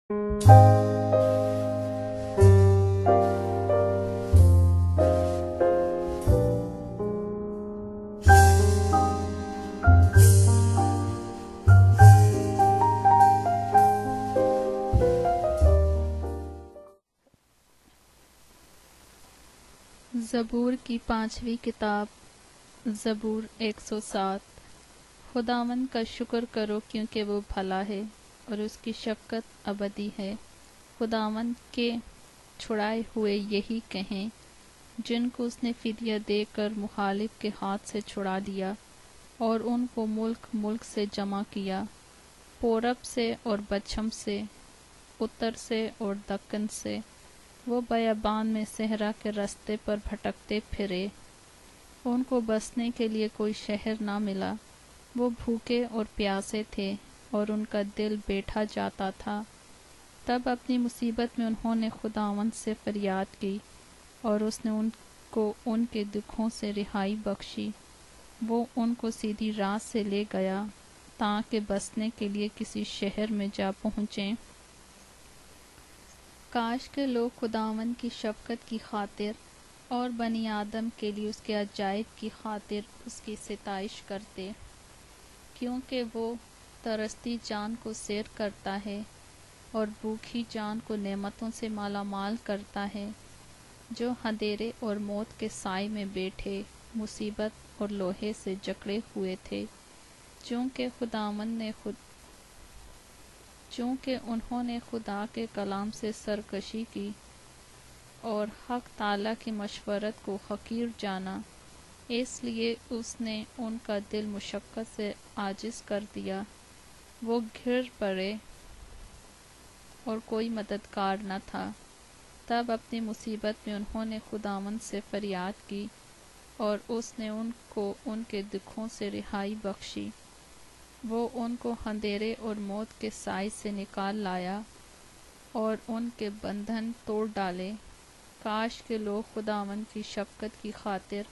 زبور کی 5ویں کتاب زبور 107۔ خداوند کا شکر کرو کیونکہ وہ بھلا ہے اور اس کی شفقت ابدی ہے۔ خداوند کے چھڑائے ہوئے یہی کہیں، جن کو اس نے فدیہ دے کر مخالف کے ہاتھ سے چھڑا لیا اور ان کو ملک ملک سے جمع کیا، پورب سے اور پچھم سے، اتر سے اور دکن سے۔ وہ بیابان میں صحرا کے رستے پر بھٹکتے پھرے، ان کو بسنے کے لیے کوئی شہر نہ ملا۔ وہ بھوکے اور پیاسے تھے اور ان کا دل بیٹھا جاتا تھا۔ تب اپنی مصیبت میں انہوں نے خداوند سے فریاد کی اور اس نے ان کو ان کے دکھوں سے رہائی بخشی۔ وہ ان کو سیدھی راہ سے لے گیا تاکہ بسنے کے لیے کسی شہر میں جا پہنچیں۔ کاش کے لوگ خداوند کی شفقت کی خاطر اور بنی آدم کے لیے اس کے عجائب کی خاطر اس کی ستائش کرتے، کیونکہ وہ ترستی جان کو سیر کرتا ہے اور بھوکھی جان کو نعمتوں سے مالا مال کرتا ہے۔ جو اندھیرے اور موت کے سائے میں بیٹھے مصیبت اور لوہے سے جکڑے ہوئے تھے، چونکہ انہوں نے خدا کے کلام سے سرکشی کی اور حق تعالیٰ کی مشورت کو حقیر جانا، اس لیے اس نے ان کا دل مشقت سے عاجز کر دیا۔ وہ گر پڑے اور کوئی مددگار نہ تھا۔ تب اپنی مصیبت میں انہوں نے خداوند سے فریاد کی اور اس نے ان کو ان کے دکھوں سے رہائی بخشی۔ وہ ان کو اندھیرے اور موت کے سائے سے نکال لایا اور ان کے بندھن توڑ ڈالے۔ کاش کے لوگ خداوند کی شفقت کی خاطر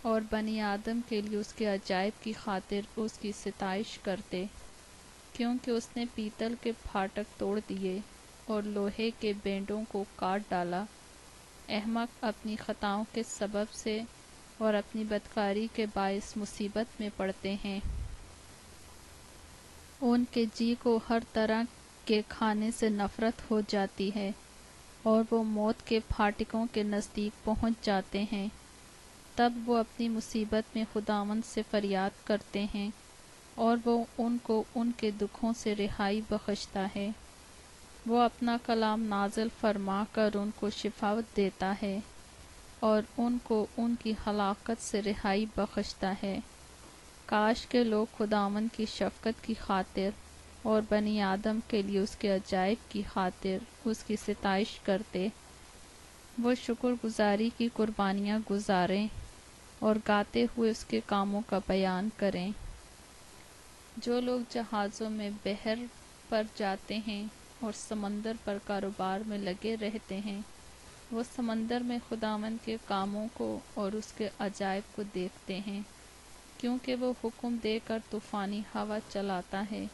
اور بنی آدم کے لیے اس کے عجائب کی خاطر اس کی ستائش کرتے، کیونکہ اس نے پیتل کے پھاٹک توڑ دیے اور لوہے کے بینڈوں کو کاٹ ڈالا۔ احمق اپنی خطاؤں کے سبب سے اور اپنی بدکاری کے باعث مصیبت میں پڑتے ہیں۔ ان کے جی کو ہر طرح کے کھانے سے نفرت ہو جاتی ہے اور وہ موت کے پھاٹکوں کے نزدیک پہنچ جاتے ہیں۔ تب وہ اپنی مصیبت میں خداوند سے فریاد کرتے ہیں اور وہ ان کو ان کے دکھوں سے رہائی بخشتا ہے۔ وہ اپنا کلام نازل فرما کر ان کو شفاوت دیتا ہے اور ان کو ان کی ہلاکت سے رہائی بخشتا ہے۔ کاش کے لوگ خداوند کی شفقت کی خاطر اور بنی آدم کے لیے اس کے عجائب کی خاطر اس کی ستائش کرتے۔ وہ شکر گزاری کی قربانیاں گزاریں اور گاتے ہوئے اس کے کاموں کا بیان کریں۔ جو لوگ جہازوں میں بحر پر جاتے ہیں اور سمندر پر کاروبار میں لگے رہتے ہیں، وہ سمندر میں خداوند کے کاموں کو اور اس کے عجائب کو دیکھتے ہیں، کیونکہ وہ حکم دے کر طوفانی ہوا چلاتا ہے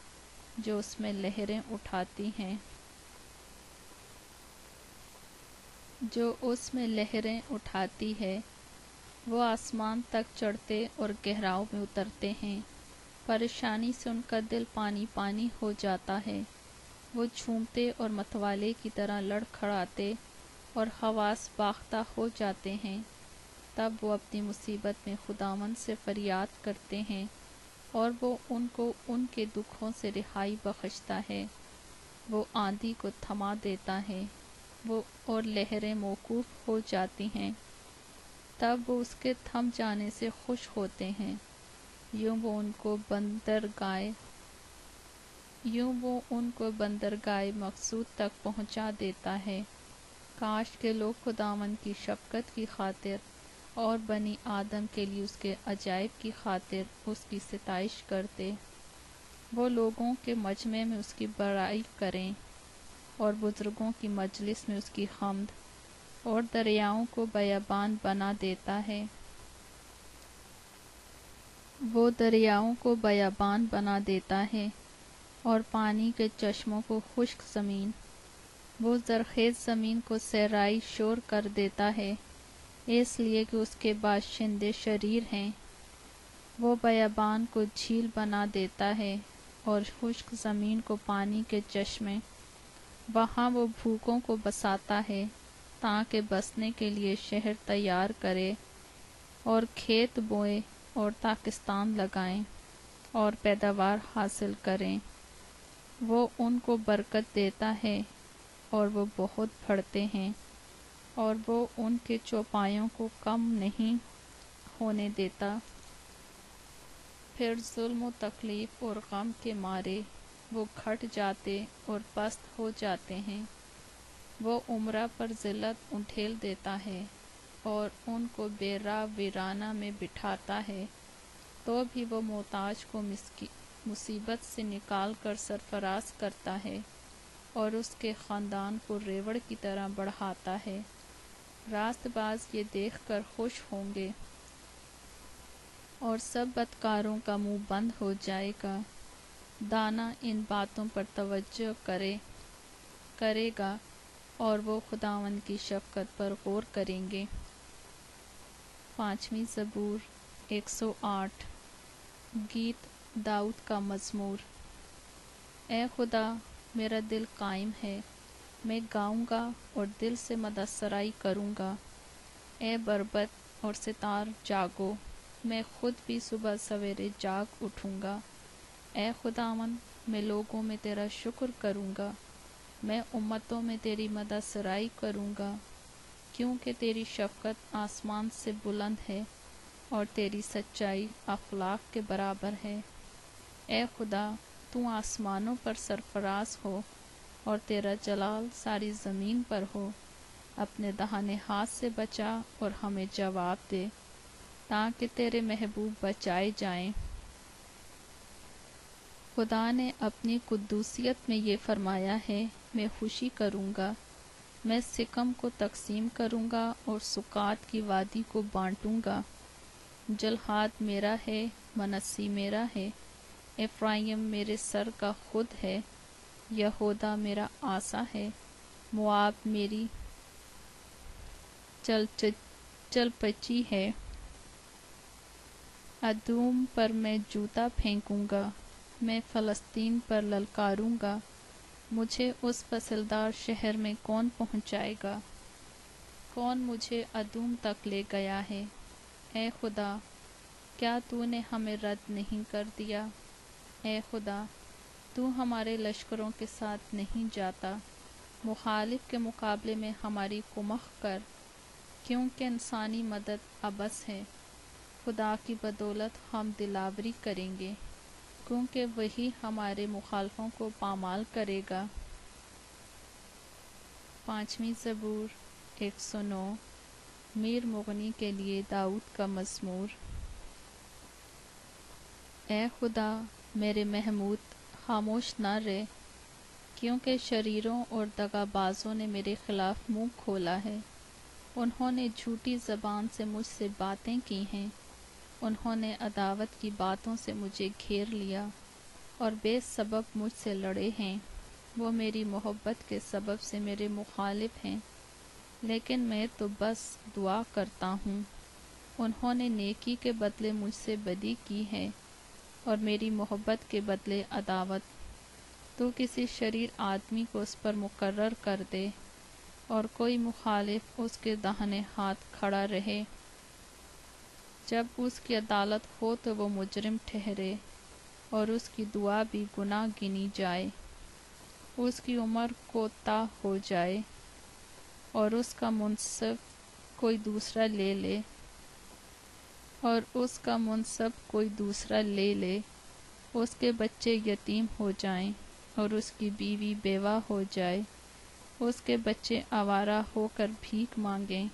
جو اس میں لہریں اٹھاتی ہیں۔ وہ آسمان تک چڑھتے اور گہراؤں میں اترتے ہیں۔ پریشانی سے ان کا دل پانی پانی ہو جاتا ہے۔ وہ جھومتے اور متوالے کی طرح لڑکھڑاتے اور حواس باختہ ہو جاتے ہیں۔ تب وہ اپنی مصیبت میں خداوند سے فریاد کرتے ہیں اور وہ ان کو ان کے دکھوں سے رہائی بخشتا ہے۔ وہ آندھی کو تھما دیتا ہے اور لہریں موقوف ہو جاتی ہیں۔ تب وہ اس کے تھم جانے سے خوش ہوتے ہیں۔ یوں وہ ان کو بندرگاہ مقصود تک پہنچا دیتا ہے۔ کاش کے لوگ خداوند کی شفقت کی خاطر اور بنی آدم کے لیے اس کے عجائب کی خاطر اس کی ستائش کرتے۔ وہ لوگوں کے مجمع میں اس کی بڑائی کریں اور بزرگوں کی مجلس میں اس کی حمد، اور دریاؤں کو بیابان بنا دیتا ہے۔ وہ دریاؤں کو بیابان بنا دیتا ہے اور پانی کے چشموں کو خشک زمین۔ وہ زرخیز زمین کو صحرائی شور کر دیتا ہے، اس لیے کہ اس کے باشندے شریر ہیں۔ وہ بیابان کو جھیل بنا دیتا ہے اور خشک زمین کو پانی کے چشمے۔ وہاں وہ بھوکوں کو بساتا ہے تاکہ بسنے کے لیے شہر تیار کرے اور کھیت بوئیں اور تاکستان لگائیں اور پیداوار حاصل کریں۔ وہ ان کو برکت دیتا ہے اور وہ بہت بڑھتے ہیں، اور وہ ان کے چوپایوں کو کم نہیں ہونے دیتا۔ پھر ظلم و تکلیف اور غم کے مارے وہ گھٹ جاتے اور پست ہو جاتے ہیں۔ وہ عمرہ پر ذلت انڈھیل دیتا ہے اور ان کو بے راہ ویرانہ میں بٹھاتا ہے، تو بھی وہ محتاج کو مصیبت سے نکال کر سرفراز کرتا ہے اور اس کے خاندان کو ریوڑ کی طرح بڑھاتا ہے۔ راست باز یہ دیکھ کر خوش ہوں گے اور سب بدکاروں کا منہ بند ہو جائے گا۔ دانا ان باتوں پر توجہ کرے گا اور وہ خداوند کی شفقت پر غور کریں گے۔ 5ویں زبور 108۔ گیت داؤد کا مزمور۔ اے خدا، میرا دل قائم ہے، میں گاؤں گا اور دل سے مدح سرائی کروں گا۔ اے بربط اور ستار جاگو، میں خود بھی صبح سویرے جاگ اٹھوں گا۔ اے خداوند، میں لوگوں میں تیرا شکر کروں گا، میں امتوں میں تیری مدح سرائی کروں گا، کیونکہ تیری شفقت آسمان سے بلند ہے اور تیری سچائی افلاک کے برابر ہے۔ اے خدا، تو آسمانوں پر سرفراز ہو اور تیرا جلال ساری زمین پر ہو۔ اپنے داہنے ہاتھ سے بچا اور ہمیں جواب دے، تاکہ تیرے محبوب بچائے جائیں۔ خدا نے اپنی قدوسیت میں یہ فرمایا ہے، میں خوشی کروں گا، میں سکم کو تقسیم کروں گا اور سکات کی وادی کو بانٹوں گا۔ جلحاد میرا ہے، منسی میرا ہے، افرائیم میرے سر کا خود ہے، یہودا میرا عصا ہے، مواب میری چلپچی ہے۔ ادوم پر میں جوتا پھینکوں گا، میں فلسطین پر للکاروں گا، مجھے اس فصلدار شہر میں کون پہنچائے گا؟ کون مجھے ادوم تک لے گیا ہے؟ اے خدا، کیا تو نے ہمیں رد نہیں کر دیا؟ اے خدا، تو ہمارے لشکروں کے ساتھ نہیں جاتا۔ مخالف کے مقابلے میں ہماری کمک کر، کیونکہ انسانی مدد عبث ہے۔ خدا کی بدولت ہم دلاوری کریں گے، کیونکہ وہی ہمارے مخالفوں کو پامال کرے گا۔ 5ویں زبور 109۔ میر مغنی کے لیے داؤد کا مزمور۔ اے خدا، میرے محمود، خاموش نہ رہ، کیونکہ شریروں اور دغا بازوں نے میرے خلاف منہ کھولا ہے۔ انہوں نے جھوٹی زبان سے مجھ سے باتیں کی ہیں، انہوں نے عداوت کی باتوں سے مجھے گھیر لیا اور بے سبب مجھ سے لڑے ہیں۔ وہ میری محبت کے سبب سے میرے مخالف ہیں، لیکن میں تو بس دعا کرتا ہوں۔ انہوں نے نیکی کے بدلے مجھ سے بدی کی ہے اور میری محبت کے بدلے عداوت۔ تو کسی شریر آدمی کو اس پر مقرر کر دے اور کوئی مخالف اس کے داہنے ہاتھ کھڑا رہے۔ جب اس کی عدالت ہو تو وہ مجرم ٹھہرے اور اس کی دعا بھی گناہ گنی جائے۔ اس کی عمر کوتاہ ہو جائے اور اس کا منصب کوئی دوسرا لے لے۔ اس کے بچے یتیم ہو جائیں اور اس کی بیوی بیوہ ہو جائے۔ اس کے بچے آوارہ ہو کر بھیک مانگیں،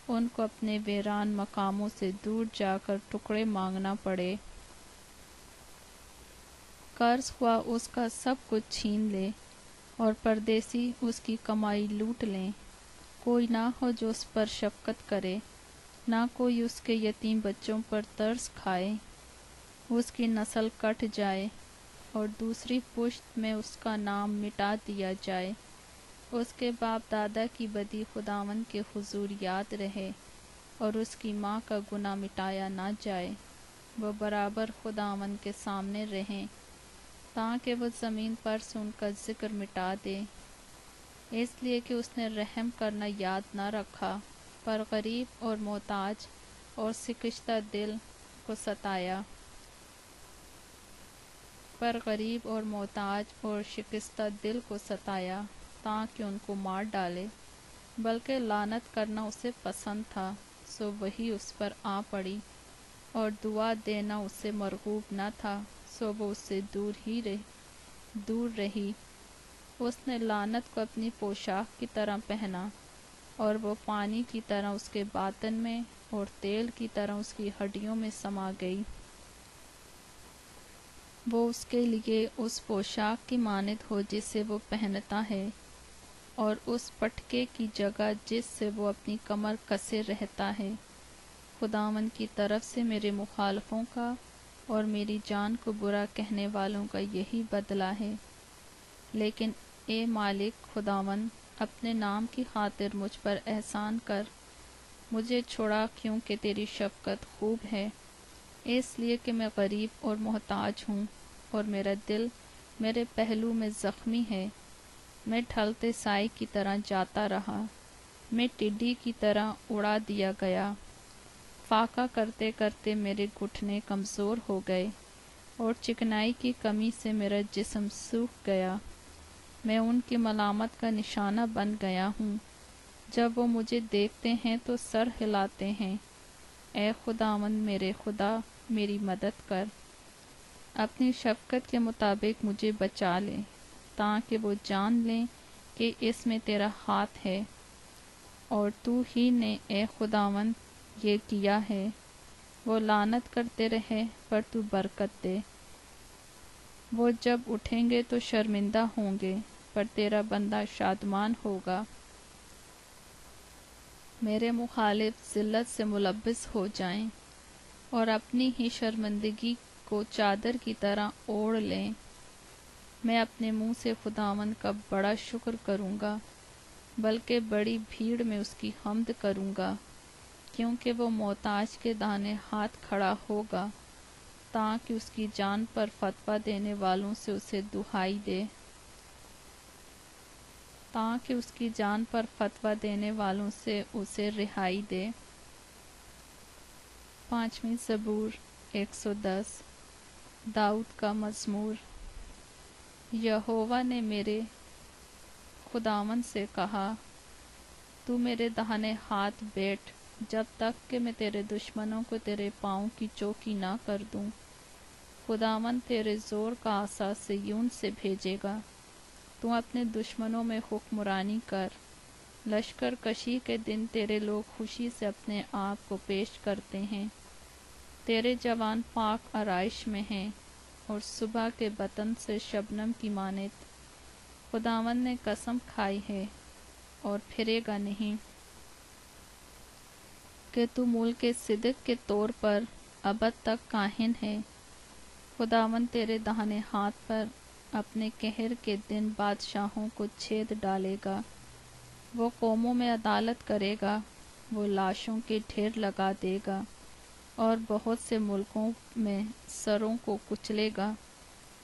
ان کو اپنے ویران مقاموں سے دور جا کر ٹکڑے مانگنا پڑے۔ قرض خواہ اس کا سب کچھ چھین لے اور پردیسی اس کی کمائی لوٹ لیں۔ کوئی نہ ہو جو اس پر شفقت کرے، نہ کوئی اس کے یتیم بچوں پر ترس کھائے۔ اس کی نسل کٹ جائے اور دوسری پشت میں اس کا نام مٹا دیا جائے۔ اس کے باپ دادا کی بدی خداوند کے حضور یاد رہے اور اس کی ماں کا گناہ مٹایا نہ جائے۔ وہ برابر خداوند کے سامنے رہیں تاکہ وہ زمین پر سے ان کا ذکر مٹا دے، اس لیے کہ اس نے رحم کرنا یاد نہ رکھا، پر غریب اور محتاج اور شکستہ دل کو ستایا تاکہ ان کو مار ڈالے، بلکہ لعنت کرنا اسے پسند تھا، سو وہی اس پر آ پڑی، اور دعا دینا اسے مرغوب نہ تھا، سو وہ اس سے دور رہی۔ اس نے لعنت کو اپنی پوشاک کی طرح پہنا، اور وہ پانی کی طرح اس کے باطن میں اور تیل کی طرح اس کی ہڈیوں میں سما گئی۔ وہ اس کے لیے اس پوشاک کی مانند ہو جسے وہ پہنتا ہے، اور اس پٹکے کی جگہ جس سے وہ اپنی کمر کسے رہتا ہے۔ خداوند کی طرف سے میرے مخالفوں کا اور میری جان کو برا کہنے والوں کا یہی بدلہ ہے، لیکن اے مالک خداوند، اپنے نام کی خاطر مجھ پر احسان کر، مجھے چھڑا، کیونکہ تیری شفقت خوب ہے، اس لیے کہ میں غریب اور محتاج ہوں، اور میرا دل میرے پہلو میں زخمی ہے۔ میں ڈھلتے سائے کی طرح جاتا رہا، میں ٹڈی کی طرح اڑا دیا گیا، فاقہ کرتے کرتے میرے گھٹنے کمزور ہو گئے، اور چکنائی کی کمی سے میرا جسم سوکھ گیا۔ میں ان کی ملامت کا نشانہ بن گیا ہوں، جب وہ مجھے دیکھتے ہیں تو سر ہلاتے ہیں۔ اے خداوند میرے خدا، میری مدد کر، اپنی شفقت کے مطابق مجھے بچا لے، تاکہ وہ جان لیں کہ اس میں تیرا ہاتھ ہے، اور تو ہی نے اے خداوند یہ کیا ہے۔ وہ لعنت کرتے رہے پر تو برکت دے، وہ جب اٹھیں گے تو شرمندہ ہوں گے، پر تیرا بندہ شادمان ہوگا۔ میرے مخالف ذلت سے ملبس ہو جائیں اور اپنی ہی شرمندگی کو چادر کی طرح اوڑھ لیں۔ میں اپنے منہ سے خداوند کا بڑا شکر کروں گا، بلکہ بڑی بھیڑ میں اس کی حمد کروں گا، کیونکہ وہ محتاج کے داہنے ہاتھ کھڑا ہوگا، تاکہ اس کی جان پر فتویٰ دینے والوں سے اسے رہائی دے۔ 5ویں زبور 110۔ داؤد کا مزمور۔ یہوہ نے میرے خداوند سے کہا، تو میرے داہنے ہاتھ بیٹھ، جب تک کہ میں تیرے دشمنوں کو تیرے پاؤں کی چوکی نہ کر دوں۔ خداوند تیرے زور کا عصا صیون سے بھیجے گا، تو اپنے دشمنوں میں حکمرانی کر۔ لشکر کشی کے دن تیرے لوگ خوشی سے اپنے آپ کو پیش کرتے ہیں، تیرے جوان پاک آرائش میں ہیں، اور صبح کے بطن سے شبنم کی مانند۔ خداوند نے قسم کھائی ہے اور پھرے گا نہیں، کہ تو ملک صدق کے طور پر ابد تک کائن ہے۔ خداوند تیرے داہنے ہاتھ پر اپنے قہر کے دن بادشاہوں کو چھید ڈالے گا۔ وہ قوموں میں عدالت کرے گا، وہ لاشوں کے ڈھیر لگا دے گا، اور بہت سے ملکوں میں سروں کو کچلے گا۔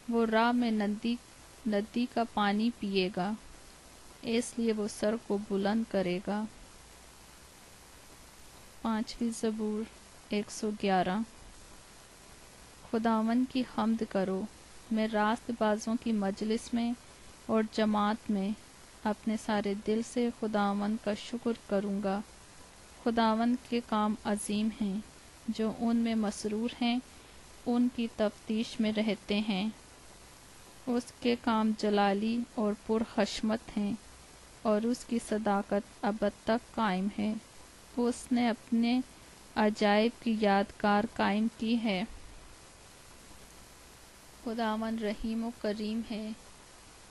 وہ راہ میں ندی کا پانی پیے گا، اس لیے وہ سر کو بلند کرے گا۔ 5ویں زبور 111۔ خداوند کی حمد کرو، میں راست بازوں کی مجلس میں اور جماعت میں اپنے سارے دل سے خداوند کا شکر کروں گا۔ خداوند کے کام عظیم ہیں، جو ان میں مسرور ہیں ان کی تفتیش میں رہتے ہیں۔ اس کے کام جلالی اور پرحشمت ہیں، اور اس کی صداقت ابد تک قائم ہے۔ اس نے اپنے عجائب کی یادگار قائم کی ہے۔ خداوند رحیم و کریم ہے،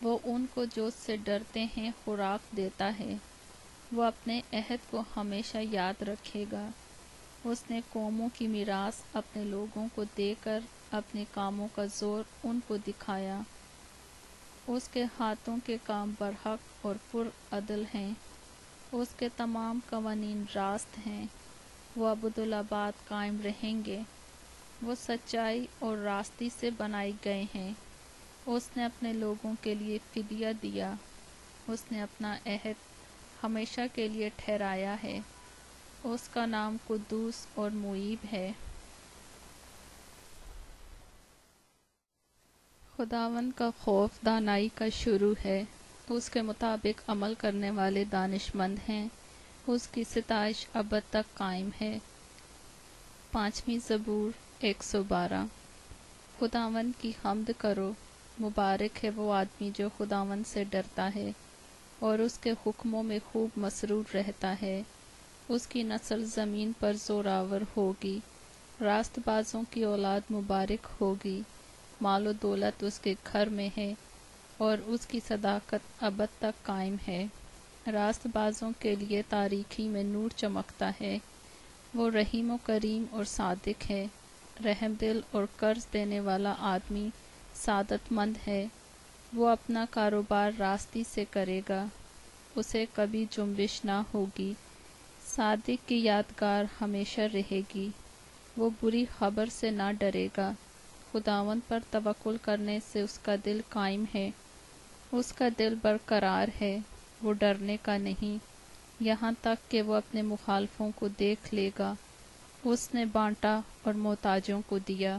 وہ ان کو جو اس سے ڈرتے ہیں خوراک دیتا ہے۔ وہ اپنے عہد کو ہمیشہ یاد رکھے گا، اس نے قوموں کی میراث اپنے لوگوں کو دے کر اپنے کاموں کا زور ان کو دکھایا۔ اس کے ہاتھوں کے کام برحق اور پر عدل ہیں، اس کے تمام قوانین راست ہیں، وہ ابدالآباد قائم رہیں گے، وہ سچائی اور راستی سے بنائے گئے ہیں۔ اس نے اپنے لوگوں کے لیے فدیہ دیا، اس نے اپنا عہد ہمیشہ کے لیے ٹھہرایا ہے، اس کا نام قدوس اور معیب ہے۔ خداوند کا خوف دانائی کا شروع ہے، اس کے مطابق عمل کرنے والے دانش مند ہیں، اس کی ستائش ابد تک قائم ہے۔ 5ویں زبور 112۔ خداوند کی حمد کرو، مبارک ہے وہ آدمی جو خداوند سے ڈرتا ہے اور اس کے حکموں میں خوب مسرور رہتا ہے۔ اس کی نسل زمین پر زوراور ہوگی، راست بازوں کی اولاد مبارک ہوگی، مال و دولت اس کے گھر میں ہے اور اس کی صداقت ابد تک قائم ہے۔ راست بازوں کے لیے تاریکی میں نور چمکتا ہے، وہ رحیم و کریم اور صادق ہے، رحم دل اور قرض دینے والا آدمی سعادت مند ہے۔ وہ اپنا کاروبار راستی سے کرے گا، اسے کبھی جنبش نہ ہوگی۔ صادق کی یادگار ہمیشہ رہے گی، وہ بری خبر سے نہ ڈرے گا۔ خداوند پر توکل کرنے سے اس کا دل قائم ہے، اس کا دل برقرار ہے، وہ ڈرنے کا نہیں، یہاں تک کہ وہ اپنے مخالفوں کو دیکھ لے گا۔ اس نے بانٹا اور محتاجوں کو دیا،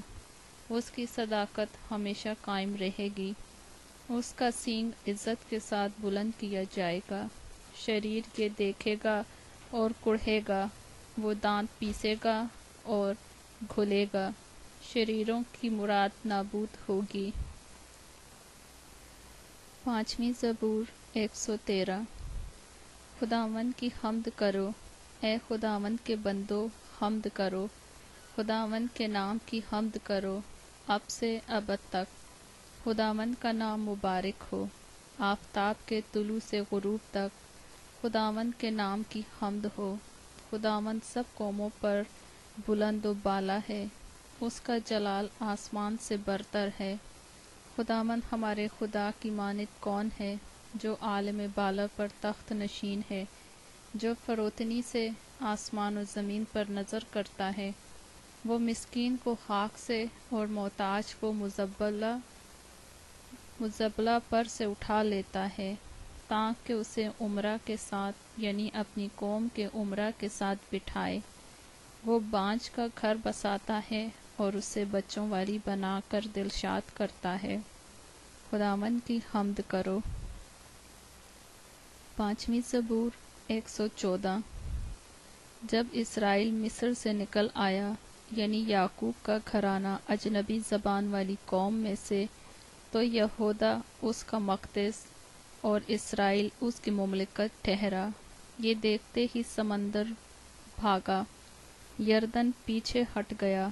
اس کی صداقت ہمیشہ قائم رہے گی۔ اس کا سینگ عزت کے ساتھ بلند کیا جائے گا، شریر یہ دیکھے گا اور کڑھے گا، وہ دانت پیسے گا اور گھلے گا، شریروں کی مراد نابود ہوگی۔ 5ویں زبور 113۔ خداوند کی حمد کرو، اے خداوند کے بندو، حمد کرو، خداوند کے نام کی حمد کرو، اب سے ابد تک۔ خداوند کا نام مبارک ہو، آفتاب کے طلوع سے غروب تک۔ خداوند کے نام کی حمد ہو، خداوند سب قوموں پر بلند و بالا ہے، اس کا جلال آسمان سے برتر ہے۔ خداوند ہمارے خدا کی مانند کون ہے، جو عالم بالا پر تخت نشین ہے، جو فروتنی سے آسمان و زمین پر نظر کرتا ہے۔ وہ مسکین کو خاک سے اور محتاج کو مزبلہ پر سے اٹھا لیتا ہے، تاکہ اسے امرا کے ساتھ یعنی اپنی قوم کے امرا کے ساتھ بٹھائے۔ وہ بانجھ کا گھر بساتا ہے اور اسے بچوں والی بنا کر دلشاد کرتا ہے۔ خداوند کی حمد کرو۔ 5ویں زبور 114۔ جب اسرائیل مصر سے نکل آیا، یعنی یعقوب کا گھرانہ اجنبی زبان والی قوم میں سے، تو یہودا اس کا مقدس اور اسرائیل اس کی مملکت ٹھہرا۔ یہ دیکھتے ہی سمندر بھاگا، یردن پیچھے ہٹ گیا،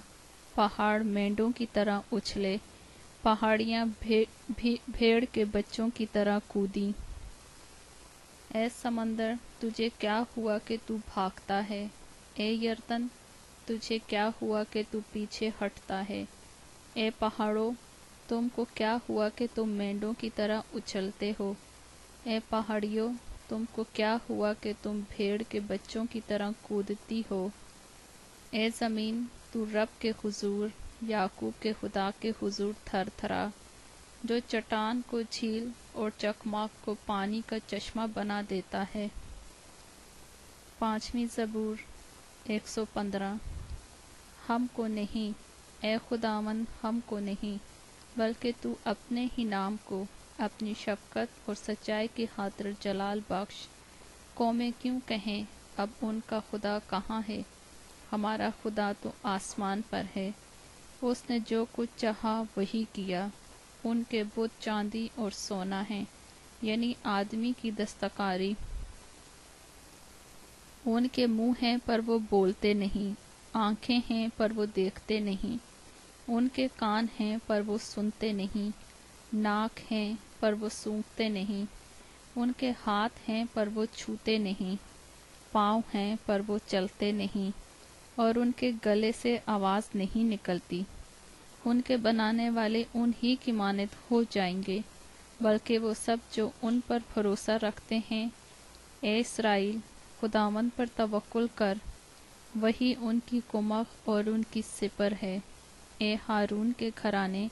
پہاڑ مینڈوں کی طرح اچھلے، پہاڑیاں بھیڑ کے بچوں کی طرح کودیں۔ اے سمندر، تجھے کیا ہوا کہ تو بھاگتا ہے؟ اے یردن، تجھے کیا ہوا کہ تو پیچھے ہٹتا ہے؟ اے پہاڑوں، تم کو کیا ہوا کہ تم مینڈوں کی طرح اچھلتے ہو؟ اے پہاڑیوں، تم کو کیا ہوا کہ تم بھیڑ کے بچوں کی طرح کودتی ہو؟ اے زمین، تو رب کے حضور، یعقوب کے خدا کے حضور تھر تھرا، جو چٹان کو جھیل اور چکماق کو پانی کا چشمہ بنا دیتا ہے۔ 5ویں زبور 115۔ ہم کو نہیں، اے خداوند، ہم کو نہیں، بلکہ تو اپنے ہی نام کو اپنی شفقت اور سچائی کی خاطر جلال بخش۔ قومیں کیوں کہیں، اب ان کا خدا کہاں ہے؟ ہمارا خدا تو آسمان پر ہے، اس نے جو کچھ چاہا وہی کیا۔ ان کے بت چاندی اور سونا ہیں، یعنی آدمی کی دستکاری۔ ان کے منہ ہیں پر وہ بولتے نہیں، آنکھیں ہیں پر وہ دیکھتے نہیں، ان کے کان ہیں پر وہ سنتے نہیں، ناک ہیں پر وہ سونگھتے نہیں، ان کے ہاتھ ہیں پر وہ چھوتے نہیں، پاؤں ہیں پر وہ چلتے نہیں، اور ان کے گلے سے آواز نہیں نکلتی۔ ان کے بنانے والے ان ہی کی مانند ہو جائیں گے، بلکہ وہ سب جو ان پر بھروسہ رکھتے ہیں۔ اے اسرائیل، خداوند پر توکل کر، وہی ان کی کمک اور ان کی سپر ہے۔ اے ہارون کے گھرانے،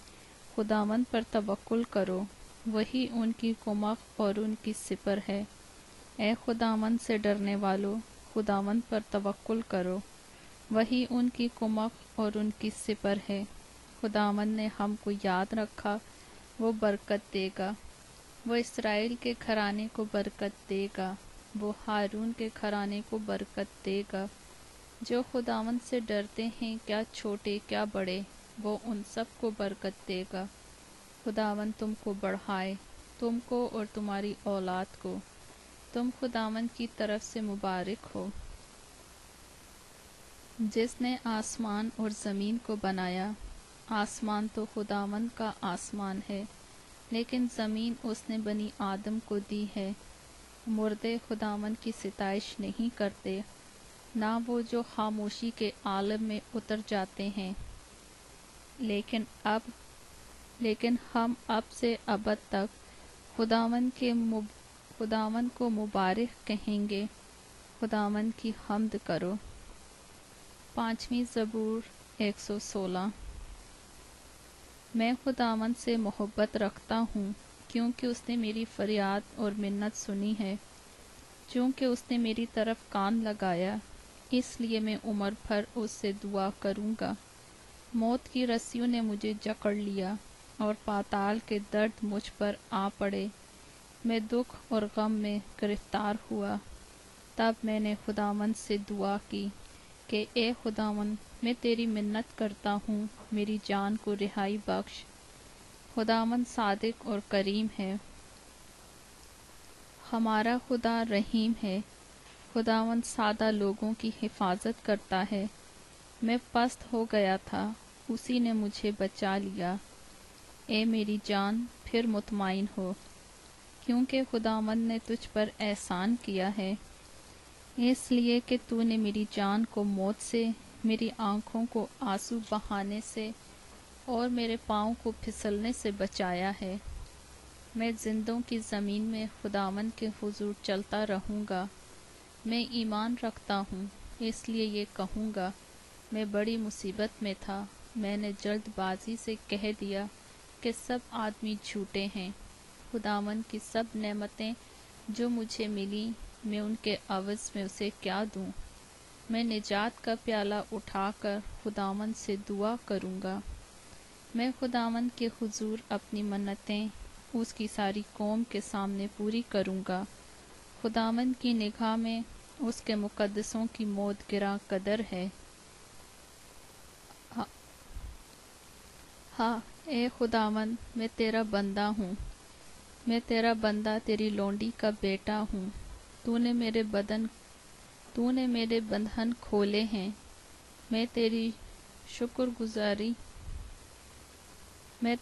خداوند پر توکل کرو، وہی ان کی کمک اور ان کی سپر ہے۔ اے خداوند سے ڈرنے والو، خداوند پر توکل کرو، وہی ان کی کمک اور ان کی سپر ہے۔ خداوند نے ہم کو یاد رکھا، وہ برکت دے گا، وہ اسرائیل کے گھرانے کو برکت دے گا، وہ ہارون کے گھرانے کو برکت دے گا۔ جو خداوند سے ڈرتے ہیں، کیا چھوٹے کیا بڑے، وہ ان سب کو برکت دے گا۔ خداوند تم کو بڑھائے، تم کو اور تمہاری اولاد کو، تم خداوند کی طرف سے مبارک ہو۔ جس نے آسمان اور زمین کو بنایا۔ آسمان تو خداوند کا آسمان ہے، لیکن زمین اس نے بنی آدم کو دی ہے۔ مردے خداوند کی ستائش نہیں کرتے، نہ وہ جو خاموشی کے عالم میں اتر جاتے ہیں۔ لیکن ہم اب سے ابد تک خداوند کو مبارک کہیں گے۔ خداوند کی حمد کرو۔ 5ویں زبور 116۔ میں خداوند سے محبت رکھتا ہوں، کیونکہ اس نے میری فریاد اور منت سنی ہے۔ چونکہ اس نے میری طرف کان لگایا، اس لیے میں عمر بھر اس سے دعا کروں گا۔ موت کی رسیوں نے مجھے جکڑ لیا، اور پاتال کے درد مجھ پر آ پڑے۔ میں دکھ اور غم میں گرفتار ہوا۔ تب میں نے خداوند سے دعا کی کہ اے خداوند، میں تیری منت کرتا ہوں، میری جان کو رہائی بخش۔ خداوند صادق اور کریم ہے، ہمارا خدا رحیم ہے۔ خداوند سادہ لوگوں کی حفاظت کرتا ہے۔ میں پست ہو گیا تھا، اسی نے مجھے بچا لیا۔ اے میری جان، پھر مطمئن ہو، کیونکہ خداوند نے تجھ پر احسان کیا ہے۔ اس لیے کہ تو نے میری جان کو موت سے، میری آنکھوں کو آنسو بہانے سے اور میرے پاؤں کو پھسلنے سے بچایا ہے۔ میں زندوں کی زمین میں خداوند کے حضور چلتا رہوں گا۔ میں ایمان رکھتا ہوں، اس لیے یہ کہوں گا، میں بڑی مصیبت میں تھا۔ میں نے جلد بازی سے کہہ دیا کہ سب آدمی جھوٹے ہیں۔ خداوند کی سب نعمتیں جو مجھے ملیں، میں ان کے عوض میں اسے کیا دوں؟ میں نجات کا پیالہ اٹھا کر خداوند سے دعا کروں گا۔ میں خداوند کے حضور اپنی منتیں اس کی ساری قوم کے سامنے پوری کروں گا۔ خداوند کی نگاہ میں اس کے مقدسوں کی موت گراں قدر ہے۔ ہاں اے خداوند، میں تیرا بندہ ہوں، میں تیرا بندہ، تیری لونڈی کا بیٹا ہوں۔ تو نے میرے بندھن کھولے ہیں۔ میں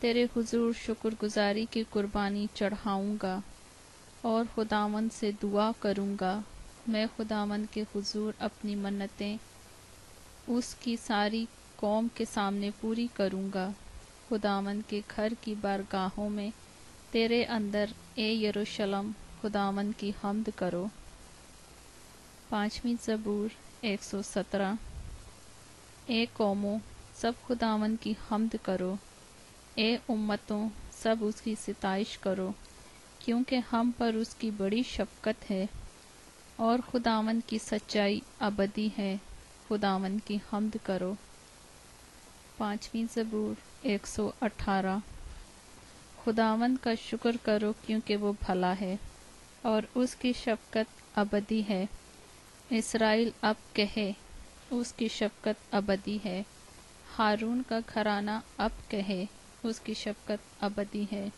تیرے حضور شکر گزاری کی قربانی چڑھاؤں گا اور خداوند سے دعا کروں گا۔ میں خداوند کے حضور اپنی منتیں اس کی ساری قوم کے سامنے پوری کروں گا۔ خداوند کے گھر کی بارگاہوں میں تیرے اندر، اے یروشلم، خداوند کی حمد کرو۔ 5ویں زبور 117۔ اے قوموں، سب خداوند کی حمد کرو، اے امتوں، سب اس کی ستائش کرو، کیونکہ ہم پر اس کی بڑی شفقت ہے، اور خداوند کی سچائی ابدی ہے۔ خداوند کی حمد کرو۔ 5ویں زبور 118۔ خداوند کا شکر کرو، کیونکہ وہ بھلا ہے، اور اس کی شفقت ابدی ہے۔ اسرائیل اب کہے، اس کی شفقت ابدی ہے۔ ہارون کا گھرانہ اب کہے، اس کی شفقت ابدی ہے۔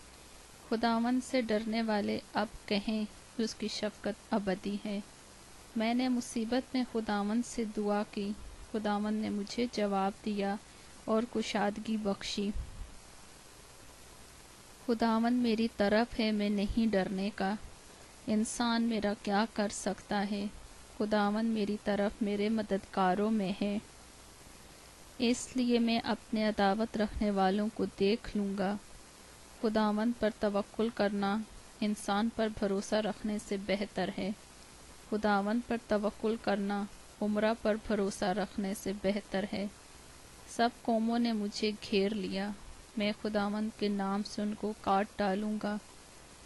خداوند سے ڈرنے والے اب کہیں، اس کی شفقت ابدی ہے۔ میں نے مصیبت میں خداوند سے دعا کی، خداوند نے مجھے جواب دیا اور کشادگی بخشی۔ خداوند میری طرف ہے، میں نہیں ڈرنے کا۔ انسان میرا کیا کر سکتا ہے؟ خداوند میری طرف میرے مددگاروں میں ہے۔ اس لیے میں اپنے عداوت رکھنے والوں کو دیکھ لوں گا۔ خداوند پر توکل کرنا انسان پر بھروسہ رکھنے سے بہتر ہے۔ خداوند پر توکل کرنا عمرہ پر بھروسہ رکھنے سے بہتر ہے۔ سب قوموں نے مجھے گھیر لیا، میں خداوند کے نام سے ان کو کاٹ ڈالوں گا۔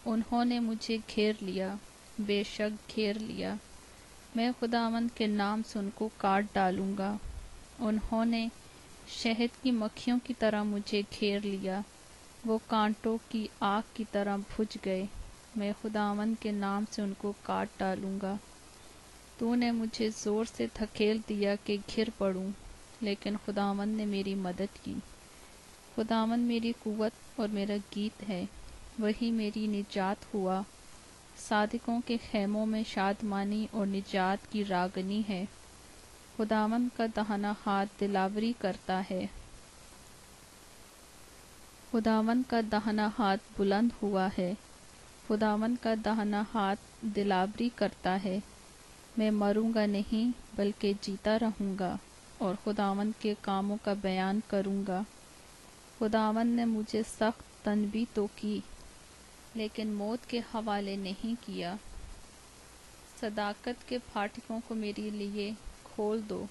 انہوں نے مجھے گھیر لیا، بے شک گھیر لیا، میں خداوند کے نام سے ان کو کاٹ ڈالوں گا۔ انہوں نے شہد کی مکھیوں کی طرح مجھے گھیر لیا، وہ کانٹوں کی آگ کی طرح بھج گئے، میں خداوند کے نام سے ان کو کاٹ ڈالوں گا۔ تو نے مجھے زور سے دھکیل دیا کہ گر پڑوں، لیکن خداوند نے میری مدد کی۔ خداوند میری قوت اور میرا گیت ہے، وہی میری نجات ہوا۔ صادقوں کے خیموں میں شادمانی اور نجات کی راگنی ہے۔ خداوند کا داہنا ہاتھ دلاوری کرتا ہے۔ خداوند کا داہنا ہاتھ بلند ہوا ہے، خداوند کا داہنا ہاتھ دلاوری کرتا ہے۔ میں مروں گا نہیں بلکہ جیتا رہوں گا، اور خداوند کے کاموں کا بیان کروں گا۔ خداوند نے مجھے سخت تنبیہ تو کی، لیکن موت کے حوالے نہیں کیا۔ صداقت کے پھاٹکوں کو میرے لیے کھول دو،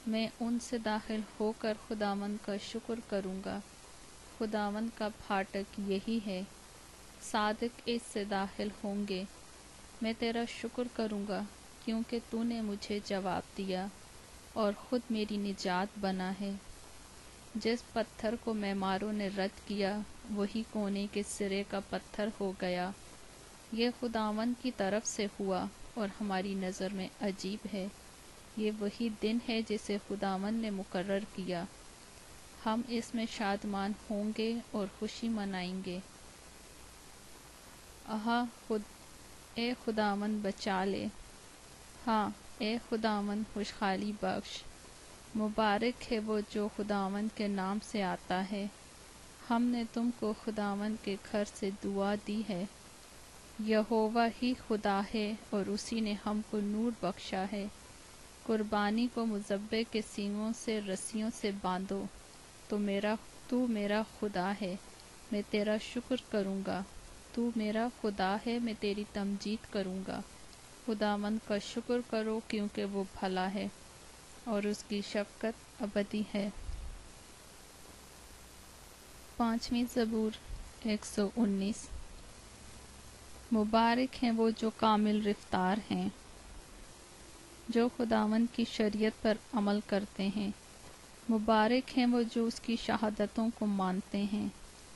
میں ان سے داخل ہو کر خداوند کا شکر کروں گا۔ خداوند کا پھاٹک یہی ہے، صادق اس سے داخل ہوں گے۔ میں تیرا شکر کروں گا کیونکہ تو نے مجھے جواب دیا اور خود میری نجات بنا ہے۔ جس پتھر کو معماروں نے رد کیا وہی کونے کے سرے کا پتھر ہو گیا۔ یہ خداوند کی طرف سے ہوا اور ہماری نظر میں عجیب ہے۔ یہ وہی دن ہے جسے خداوند نے مقرر کیا، ہم اس میں شادمان ہوں گے اور خوشی منائیں گے۔ اے خداوند بچا لے، ہاں اے خداوند خوشحالی بخش۔ مبارک ہے وہ جو خداوند کے نام سے آتا ہے۔ ہم نے تم کو خداوند کے گھر سے دعا دی ہے۔ یہوہ ہی خدا ہے اور اسی نے ہم کو نور بخشا ہے۔ قربانی کو مذبح کے سینگوں سے رسیوں سے باندھو۔ تو میرا خدا ہے، میں تیرا شکر کروں گا۔ تو میرا خدا ہے، میں تیری تمجید کروں گا۔ خداوند کا شکر کرو کیونکہ وہ بھلا ہے اور اس کی شفقت ابدی ہے۔ 5ویں زبور 119۔ مبارک ہیں وہ جو کامل رفتار ہیں، جو خداوند کی شریعت پر عمل کرتے ہیں۔ مبارک ہیں وہ جو اس کی شہادتوں کو مانتے ہیں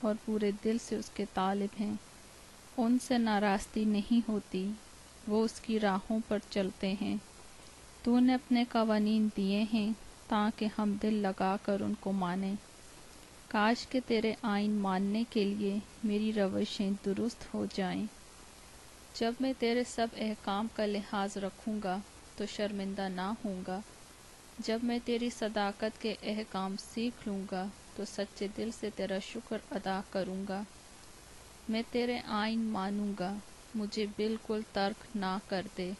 اور پورے دل سے اس کے طالب ہیں۔ ان سے ناراستی نہیں ہوتی، وہ اس کی راہوں پر چلتے ہیں۔ تو نے اپنے قوانین دیے ہیں تاکہ ہم دل لگا کر ان کو مانیں۔ کاش کہ تیرے آئین ماننے کے لیے میری روشیں درست ہو جائیں۔ جب میں تیرے سب احکام کا لحاظ رکھوں گا تو شرمندہ نہ ہوں گا۔ جب میں تیری صداقت کے احکام سیکھ لوں گا تو سچے دل سے تیرا شکر ادا کروں گا۔ میں تیرے آئین مانوں گا، مجھے بالکل ترک نہ کر دے۔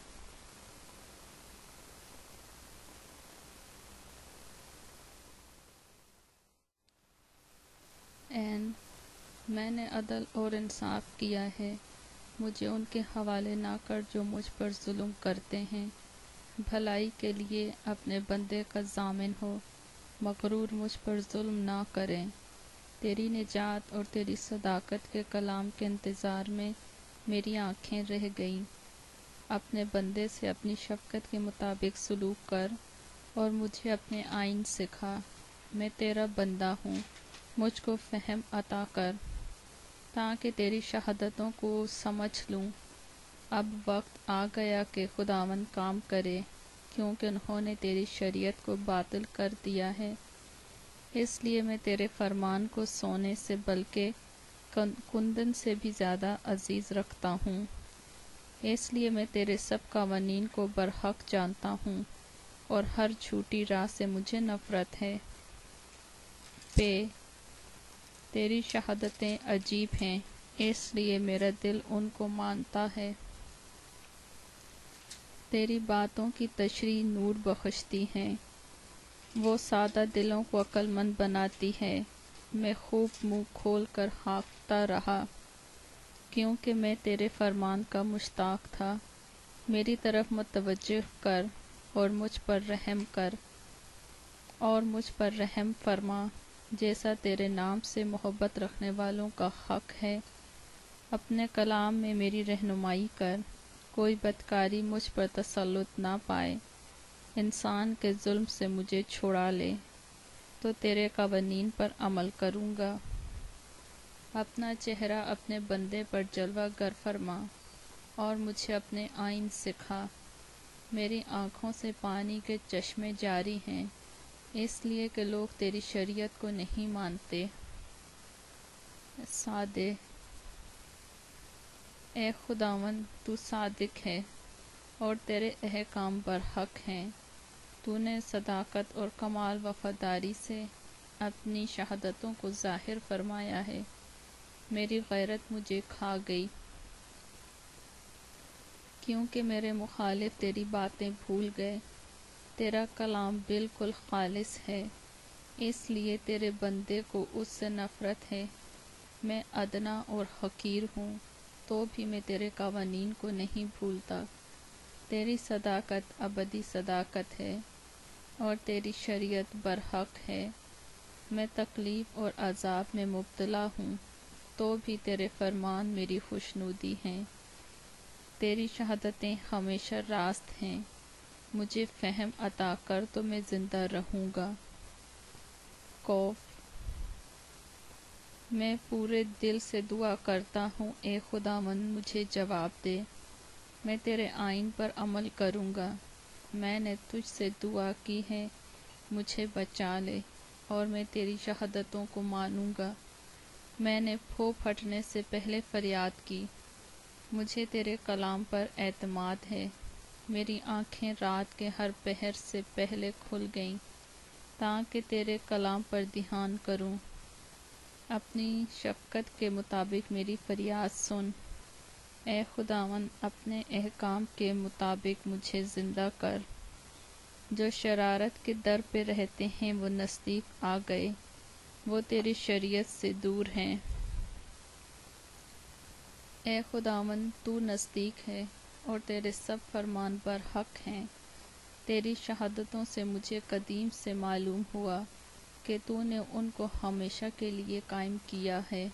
میں نے عدل اور انصاف کیا ہے، مجھے ان کے حوالے نہ کر جو مجھ پر ظلم کرتے ہیں۔ بھلائی کے لیے اپنے بندے کا ضامن ہو، مغرور مجھ پر ظلم نہ کریں۔ تیری نجات اور تیری صداقت کے کلام کے انتظار میں میری آنکھیں رہ گئیں۔ اپنے بندے سے اپنی شفقت کے مطابق سلوک کر اور مجھے اپنے آئین سکھا۔ میں تیرا بندہ ہوں، مجھ کو فہم عطا کر تاکہ تیری شہادتوں کو سمجھ لوں۔ اب وقت آ گیا کہ خداوند کام کرے، کیونکہ انہوں نے تیری شریعت کو باطل کر دیا ہے۔ اس لیے میں تیرے فرمان کو سونے سے بلکہ کندن سے بھی زیادہ عزیز رکھتا ہوں۔ اس لیے میں تیرے سب قوانین کو برحق جانتا ہوں اور ہر جھوٹی راہ سے مجھے نفرت ہے۔ تیری شہادتیں عجیب ہیں، اس لیے میرا دل ان کو مانتا ہے۔ تیری باتوں کی تشریح نور بخشتی ہیں، وہ سادہ دلوں کو عقل مند بناتی ہے۔ میں خوب منہ کھول کر ہانکتا رہا، کیونکہ میں تیرے فرمان کا مشتاق تھا۔ میری طرف متوجہ کر اور مجھ پر رحم فرما، جیسا تیرے نام سے محبت رکھنے والوں کا حق ہے۔ اپنے کلام میں میری رہنمائی کر، کوئی بدکاری مجھ پر تسلط نہ پائے۔ انسان کے ظلم سے مجھے چھڑا لے، تو تیرے قوانین پر عمل کروں گا۔ اپنا چہرہ اپنے بندے پر جلوہ گر فرما، اور مجھے اپنے آئین سکھا۔ میری آنکھوں سے پانی کے چشمے جاری ہیں، اس لیے کہ لوگ تیری شریعت کو نہیں مانتے۔ صادق، اے خداوند تو صادق ہے، اور تیرے احکام برحق ہیں۔ تو نے صداقت اور کمال وفاداری سے اپنی شہادتوں کو ظاہر فرمایا ہے۔ میری غیرت مجھے کھا گئی، کیونکہ میرے مخالف تیری باتیں بھول گئے۔ تیرا کلام بالکل خالص ہے، اس لیے تیرے بندے کو اس سے نفرت ہے۔ میں ادنا اور حقیر ہوں، تو بھی میں تیرے قوانین کو نہیں بھولتا۔ تیری صداقت ابدی صداقت ہے، اور تیری شریعت برحق ہے۔ میں تکلیف اور عذاب میں مبتلا ہوں، تو بھی تیرے فرمان میری خوشنودی ہیں۔ تیری شہادتیں ہمیشہ راست ہیں۔ مجھے فہم عطا کر تو میں زندہ رہوں گا۔ قوف، میں پورے دل سے دعا کرتا ہوں، اے خداوند مجھے جواب دے۔ میں تیرے آئین پر عمل کروں گا۔ میں نے تجھ سے دعا کی ہے، مجھے بچا لے، اور میں تیری شہادتوں کو مانوں گا۔ میں نے پھو پھٹنے سے پہلے فریاد کی، مجھے تیرے کلام پر اعتماد ہے۔ میری آنکھیں رات کے ہر پہر سے پہلے کھل گئیں، تاکہ تیرے کلام پر دھیان کروں۔ اپنی شفقت کے مطابق میری فریاد سن، اے خداوند اپنے احکام کے مطابق مجھے زندہ کر۔ جو شرارت کے در پہ رہتے ہیں وہ نزدیک آ گئے، وہ تیری شریعت سے دور ہیں۔ اے خداوند تو نزدیک ہے، اور تیرے سب فرمان برحق ہیں۔ تیری شہادتوں سے مجھے قدیم سے معلوم ہوا کہ تو نے ان کو ہمیشہ کے لیے قائم کیا ہے۔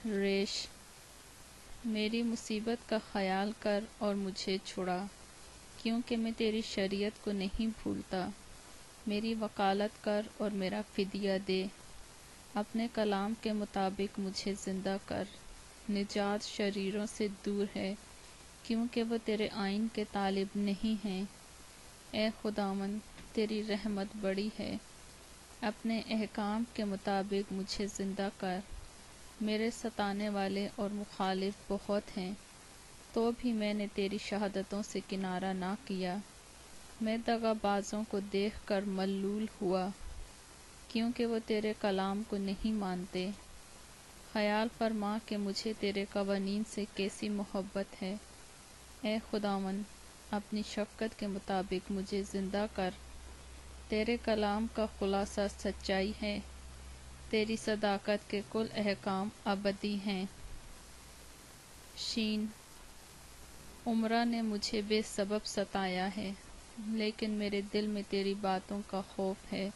ریش، میری مصیبت کا خیال کر اور مجھے چھڑا، کیونکہ میں تیری شریعت کو نہیں بھولتا۔ میری وکالت کر اور میرا فدیہ دے، اپنے کلام کے مطابق مجھے زندہ کر۔ نجات شریروں سے دور ہے، کیونکہ وہ تیرے آئین کے طالب نہیں ہیں۔ اے خداوند تیری رحمت بڑی ہے، اپنے احکام کے مطابق مجھے زندہ کر۔ میرے ستانے والے اور مخالف بہت ہیں، تو بھی میں نے تیری شہادتوں سے کنارہ نہ کیا۔ میں دغا بازوں کو دیکھ کر ملول ہوا، کیونکہ وہ تیرے کلام کو نہیں مانتے۔ خیال فرما کہ مجھے تیرے قوانین سے کیسی محبت ہے۔ اے خداوند اپنی شفقت کے مطابق مجھے زندہ کر۔ تیرے کلام کا خلاصہ سچائی ہے، تیری صداقت کے کل احکام ابدی ہیں۔ شین، عمرہ نے مجھے بے سبب ستایا ہے، لیکن میرے دل میں تیری باتوں کا خوف ہے۔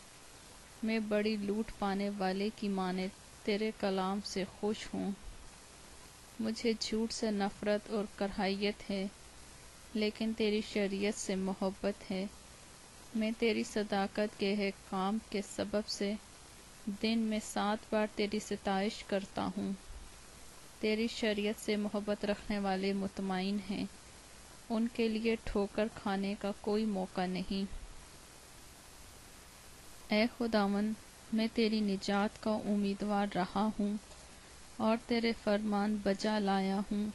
میں بڑی لوٹ پانے والے کی مانند تیرے کلام سے خوش ہوں۔ مجھے جھوٹ سے نفرت اور کراہیت ہے، لیکن تیری شریعت سے محبت ہے۔ میں تیری صداقت کے احکام کے سبب سے دن میں 7 بار تیری ستائش کرتا ہوں۔ تیری شریعت سے محبت رکھنے والے مطمئن ہیں، ان کے لیے ٹھوکر کھانے کا کوئی موقع نہیں۔ اے خداوند میں تیری نجات کا امیدوار رہا ہوں، اور تیرے فرمان بجا لایا ہوں۔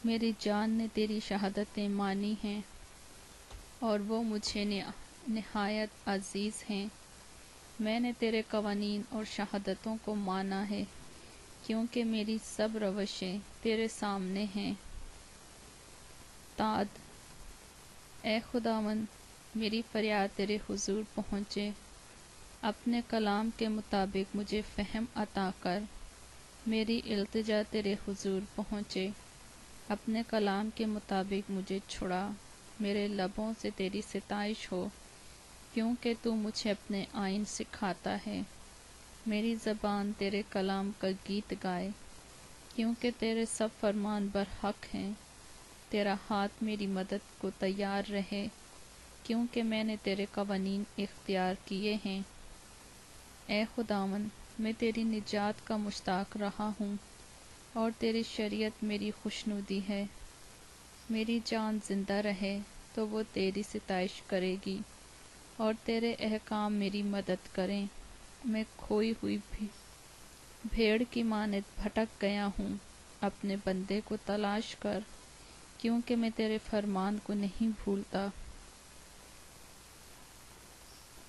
میری جان نے تیری شہادتیں مانی ہیں، اور وہ مجھے نہایت عزیز ہیں۔ میں نے تیرے قوانین اور شہادتوں کو مانا ہے، کیونکہ میری سب روشیں تیرے سامنے ہیں۔ تاد، اے خداوند میری فریاد تیرے حضور پہنچے، اپنے کلام کے مطابق مجھے فہم عطا کر۔ میری التجا تیرے حضور پہنچے، اپنے کلام کے مطابق مجھے چھڑا۔ میرے لبوں سے تیری ستائش ہو، کیونکہ تو مجھے اپنے آئین سکھاتا ہے۔ میری زبان تیرے کلام کا گیت گائے، کیونکہ تیرے سب فرمان برحق ہیں۔ تیرا ہاتھ میری مدد کو تیار رہے، کیونکہ میں نے تیرے قوانین اختیار کیے ہیں۔ اے خداوند، میں تیری نجات کا مشتاق رہا ہوں، اور تیری شریعت میری خوشنودی ہے۔ میری جان زندہ رہے تو وہ تیری ستائش کرے گی، اور تیرے احکام میری مدد کریں۔ میں کھوئی ہوئی بھیڑ کی مانند بھٹک گیا ہوں، اپنے بندے کو تلاش کر، کیونکہ میں تیرے فرمان کو نہیں بھولتا۔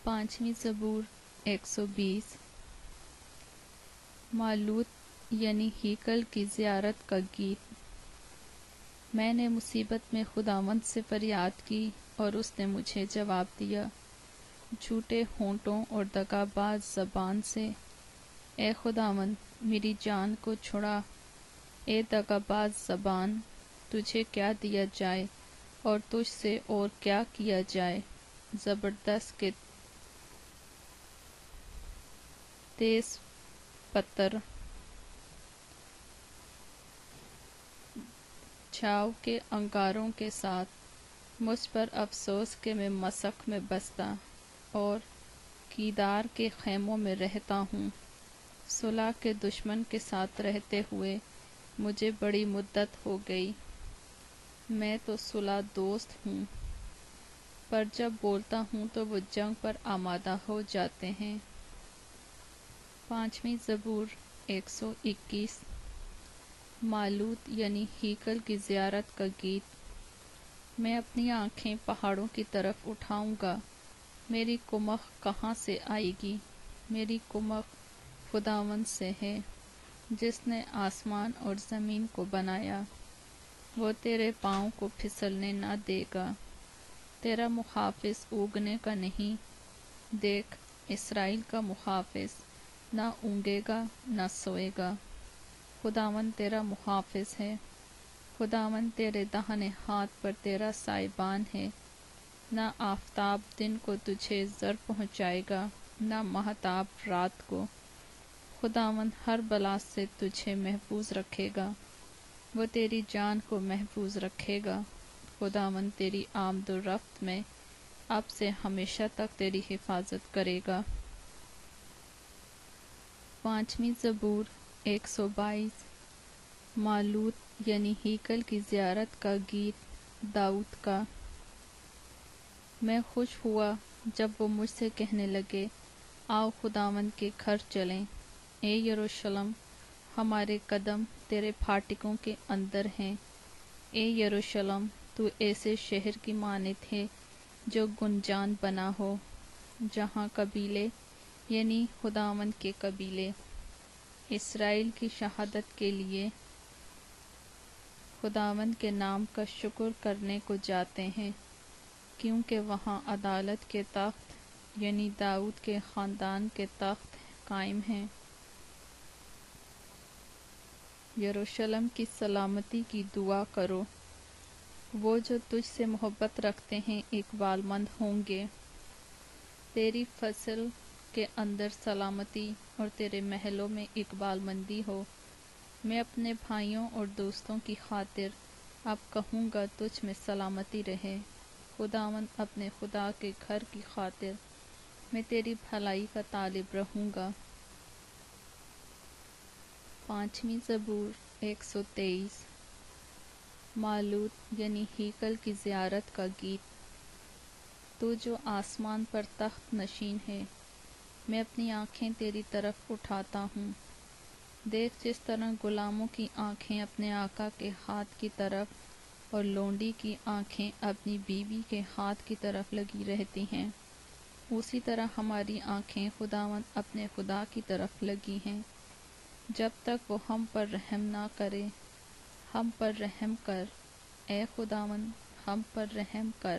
5ویں زبور 120۔ مالوت یعنی ہیکل کی زیارت کا گیت۔ میں نے مصیبت میں خداوند سے فریاد کی، اور اس نے مجھے جواب دیا۔ جھوٹے ہونٹوں اور دغا باز زبان سے، اے خداوند میری جان کو چھڑا۔ اے دغا باز زبان، تجھے کیا دیا جائے اور تجھ سے اور کیا کیا جائے؟ زبردست کے تیز پتر، چھاؤ کے انگاروں کے ساتھ، مجھ پر افسوس کہ میں مسق میں بستا اور کیدار کے خیموں میں رہتا ہوں۔ صلح کے دشمن کے ساتھ رہتے ہوئے مجھے بڑی مدت ہو گئی۔ میں تو صلح دوست ہوں، پر جب بولتا ہوں تو وہ جنگ پر آمادہ ہو جاتے ہیں۔ 5ویں زبور 121۔ مالوت یعنی ہیکل کی زیارت کا گیت۔ میں اپنی آنکھیں پہاڑوں کی طرف اٹھاؤں گا، میری کمک کہاں سے آئے گی؟ میری کمک خداوند سے ہے، جس نے آسمان اور زمین کو بنایا۔ وہ تیرے پاؤں کو پھسلنے نہ دے گا، تیرا محافظ اونگنے کا نہیں۔ دیکھ، اسرائیل کا محافظ نہ اونگے گا نہ سوئے گا۔ خداوند تیرا محافظ ہے، خداوند تیرے داہنے ہاتھ پر تیرا سائبان ہے۔ نہ آفتاب دن کو تجھے زر پہنچائے گا، نہ مہتاب رات کو۔ خداوند ہر بلا سے تجھے محفوظ رکھے گا، وہ تیری جان کو محفوظ رکھے گا۔ خداوند تیری آمد و رفت میں اب سے ہمیشہ تک تیری حفاظت کرے گا۔ 5ویں زبور 122۔ مالوت یعنی ہیکل کی زیارت کا گیت داؤد کا۔ میں خوش ہوا جب وہ مجھ سے کہنے لگے، آؤ خداوند کے گھر چلیں۔ اے یروشلم، ہمارے قدم تیرے پھاٹکوں کے اندر ہیں۔ اے یروشلم، تو ایسے شہر کی مانند ہے جو گنجان بنا ہو، جہاں قبیلے یعنی خداوند کے قبیلے اسرائیل کی شہادت کے لیے خداوند کے نام کا شکر کرنے کو جاتے ہیں، کیونکہ وہاں عدالت کے تخت یعنی داؤد کے خاندان کے تخت قائم ہیں۔ یروشلم کی سلامتی کی دعا کرو، وہ جو تجھ سے محبت رکھتے ہیں اقبال مند ہوں گے۔ تیری فصل کے اندر سلامتی اور تیرے محلوں میں اقبال مندی ہو۔ میں اپنے بھائیوں اور دوستوں کی خاطر اب کہوں گا، تجھ میں سلامتی رہے۔ خداوند اپنے خدا کے گھر کی خاطر میں تیری بھلائی کا طالب رہوں گا۔ 5ویں زبور 123۔ مالوت یعنی ہیکل کی زیارت کا گیت۔ تو جو آسمان پر تخت نشین ہے، میں اپنی آنکھیں تیری طرف اٹھاتا ہوں۔ دیکھ، جس طرح غلاموں کی آنکھیں اپنے آقا کے ہاتھ کی طرف اور لونڈی کی آنکھیں اپنی بیوی کے ہاتھ کی طرف لگی رہتی ہیں، اسی طرح ہماری آنکھیں خداوند اپنے خدا کی طرف لگی ہیں، جب تک وہ ہم پر رحم نہ کرے۔ ہم پر رحم کر، اے خداوند، ہم پر رحم کر۔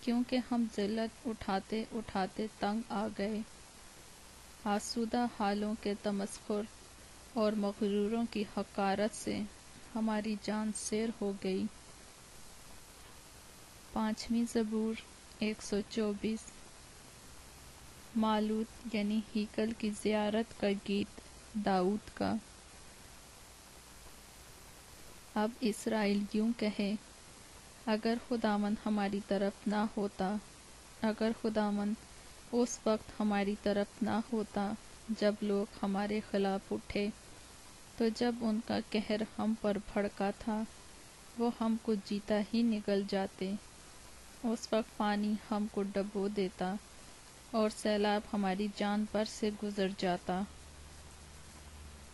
کیونکہ ہم ذلت اٹھاتے اٹھاتے تنگ آ گئے، آسودہ حالوں کے تمسخر اور مغروروں کی حقارت سے ہماری جان سیر ہو گئی۔ 5ویں زبور 124 مالوت یعنی ہیکل کی زیارت کا گیت داؤد کا۔ اب اسرائیل یوں کہے، اگر خداوند ہماری طرف نہ ہوتا، اگر خداوند اس وقت ہماری طرف نہ ہوتا جب لوگ ہمارے خلاف اٹھے، تو جب ان کا قہر ہم پر بھڑکا تھا وہ ہم کو جیتا ہی نگل جاتے۔ اس وقت پانی ہم کو ڈبو دیتا اور سیلاب ہماری جان پر سے گزر جاتا۔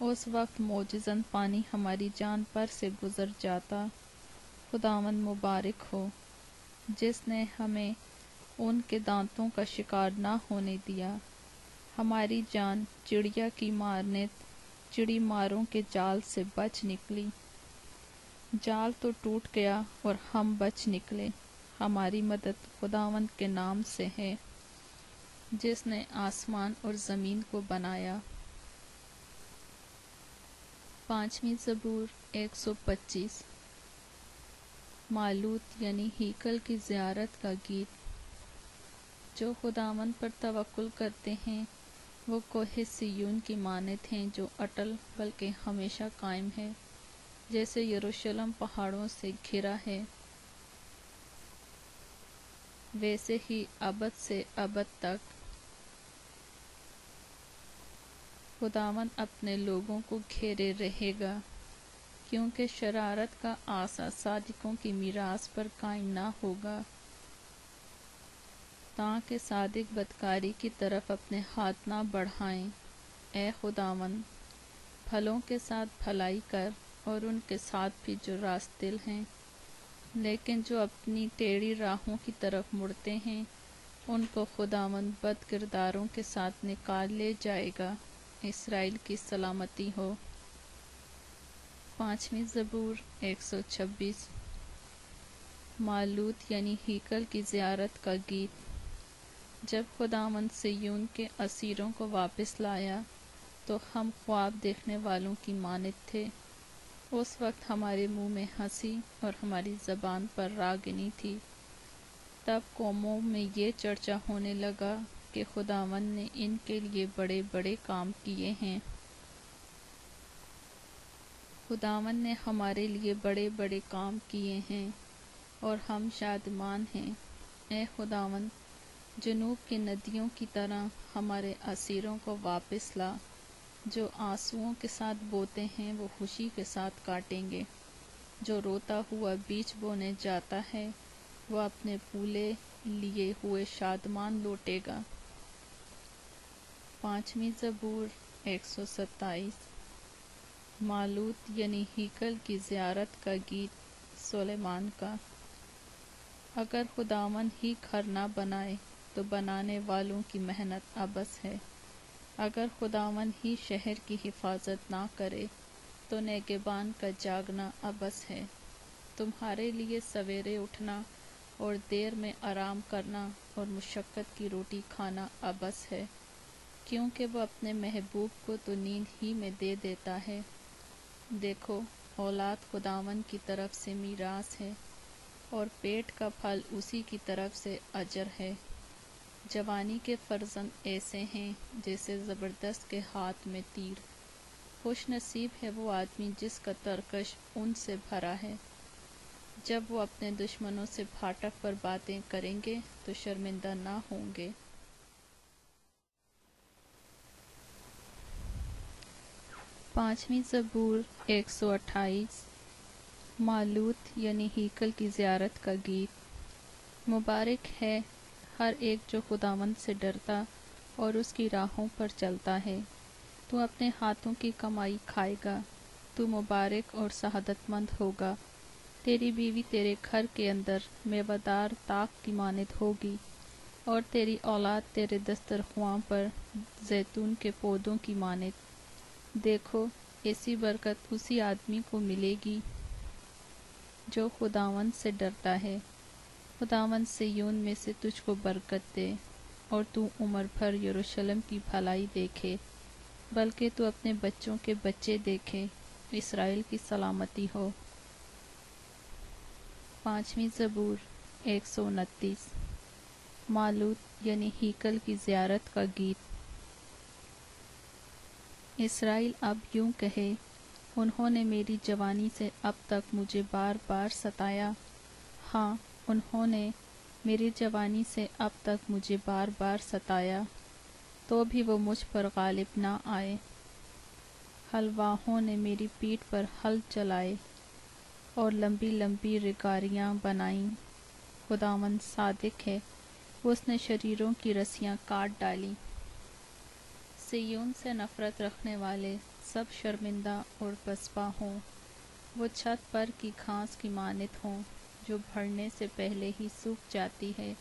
اس وقت معجزاً پانی ہماری جان پر سے گزر جاتا۔ خداوند مبارک ہو، جس نے ہمیں ان کے دانتوں کا شکار نہ ہونے دیا۔ ہماری جان چڑیا کی مانند چڑی ماروں کے جال سے بچ نکلی۔ جال تو ٹوٹ گیا اور ہم بچ نکلے۔ ہماری مدد خداوند کے نام سے ہے، جس نے آسمان اور زمین کو بنایا۔ 5ویں زبور 125 مالوت یعنی ہیکل کی زیارت کا گیت۔ جو خداوند پر توکل کرتے ہیں وہ کوہ سیون کی مانند ہیں، جو اٹل بلکہ ہمیشہ قائم ہے۔ جیسے یروشلم پہاڑوں سے گھرا ہے، ویسے ہی ابد سے ابد تک خداوند اپنے لوگوں کو گھیرے رہے گا، کیونکہ شرارت کا عصا صادقوں کی میراث پر قائم نہ ہوگا، تاکہ صادق بدکاری کی طرف اپنے ہاتھ نہ بڑھائیں۔ اے خداوند، بھلوں کے ساتھ بھلائی کر، اور ان کے ساتھ بھی جو راست دل ہیں، لیکن جو اپنی ٹیڑھی راہوں کی طرف مڑتے ہیں ان کو خداوند بد کرداروں کے ساتھ نکال لے جائے گا۔ اسرائیل کی سلامتی ہو۔ 5ویں زبور 126 مالوت یعنی ہیکل کی زیارت کا گیت۔ جب خداوند صیون کے اسیروں کو واپس لایا تو ہم خواب دیکھنے والوں کی مانند تھے۔ اس وقت ہمارے منہ میں ہنسی اور ہماری زبان پر راگنی تھی۔ تب قوموں میں یہ چرچا ہونے لگا کہ خداوند نے ان کے لیے بڑے بڑے کام کیے ہیں۔ خداوند نے ہمارے لیے بڑے بڑے کام کیے ہیں اور ہم شادمان ہیں۔ اے خداوند، جنوب کی ندیوں کی طرح ہمارے اسیروں کو واپس لا۔ جو آنسوؤں کے ساتھ بوتے ہیں وہ خوشی کے ساتھ کاٹیں گے۔ جو روتا ہوا بیج بونے جاتا ہے وہ اپنے پھولے لیے ہوئے شادمان لوٹے گا۔ 5ویں زبور 127 مالوت یعنی ہیکل کی زیارت کا گیت سلیمان کا۔ اگر خداوند ہی گھر نہ بنائے تو بنانے والوں کی محنت عبث ہے۔ اگر خداوند ہی شہر کی حفاظت نہ کرے تو نگہبان کا جاگنا عبث ہے۔ تمہارے لیے سویرے اٹھنا اور دیر میں آرام کرنا اور مشقت کی روٹی کھانا عبث ہے، کیونکہ وہ اپنے محبوب کو تو نیند ہی میں دے دیتا ہے۔ دیکھو، اولاد خداوند کی طرف سے میراث ہے، اور پیٹ کا پھل اسی کی طرف سے اجر ہے۔ جوانی کے فرزند ایسے ہیں جیسے زبردست کے ہاتھ میں تیر۔ خوش نصیب ہے وہ آدمی جس کا ترکش ان سے بھرا ہے۔ جب وہ اپنے دشمنوں سے پھاٹک پر باتیں کریں گے تو شرمندہ نہ ہوں گے۔ 5ویں زبور 128 مالوت یعنی ہیکل کی زیارت کا گیت۔ مبارک ہے ہر ایک جو خداوند سے ڈرتا اور اس کی راہوں پر چلتا ہے۔ تو اپنے ہاتھوں کی کمائی کھائے گا، تو مبارک اور سعادت مند ہوگا۔ تیری بیوی تیرے گھر کے اندر میوہ دار طاق کی مانند ہوگی، اور تیری اولاد تیرے دسترخواں پر زیتون کے پودوں کی مانند۔ دیکھو، ایسی برکت اسی آدمی کو ملے گی جو خداوند سے ڈرتا ہے۔ خداوند صیون میں سے تجھ کو برکت دے اور تو عمر بھر یروشلم کی بھلائی دیکھے، بلکہ تو اپنے بچوں کے بچے دیکھے، اسرائیل کی سلامتی ہو۔ 5ویں زبور 129 مالوت یعنی ہیکل کی زیارت کا گیت۔ اسرائیل اب یوں کہے، انہوں نے میری جوانی سے اب تک مجھے بار بار ستایا، ہاں انہوں نے میری جوانی سے اب تک مجھے بار بار ستایا، تو بھی وہ مجھ پر غالب نہ آئے۔ حلواہوں نے میری پیٹھ پر ہل چلائے اور لمبی لمبی رگاریاں بنائیں۔ خداوند صادق ہے، اس نے شریروں کی رسیاں کاٹ ڈالیں۔ صیون سے نفرت رکھنے والے سب شرمندہ اور پسپا ہوں، وہ چھت پر کی گھاس کی مانند ہوں جو بڑھنے سے پہلے ہی سوکھ جاتی ہے،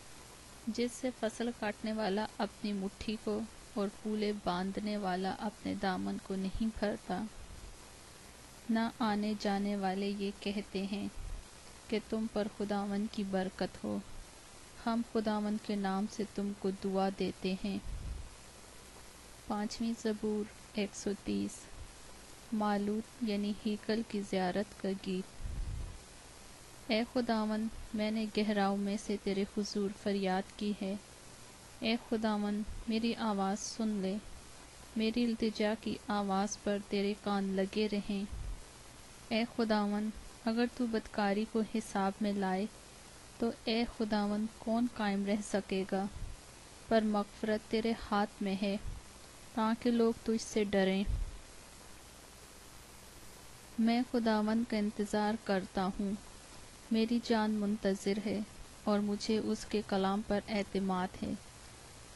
جس سے فصل کاٹنے والا اپنی مٹھی کو اور پولے باندھنے والا اپنے دامن کو نہیں بھرتا۔ نہ آنے جانے والے یہ کہتے ہیں کہ تم پر خداوند کی برکت ہو، ہم خداوند کے نام سے تم کو دعا دیتے ہیں۔ 5ویں زبور 130 مالوت یعنی ہیکل کی زیارت کا گیت۔ اے خداوند، میں نے گہراؤں میں سے تیرے حضور فریاد کی ہے، اے خداوند میری آواز سن لے، میری التجا کی آواز پر تیرے کان لگے رہیں۔ اے خداوند، اگر تو بدکاری کو حساب میں لائے تو اے خداوند کون قائم رہ سکے گا؟ پر مغفرت تیرے ہاتھ میں ہے تاکہ لوگ تجھ سے ڈریں۔ میں خداوند کا انتظار کرتا ہوں، میری جان منتظر ہے اور مجھے اس کے کلام پر اعتماد ہے۔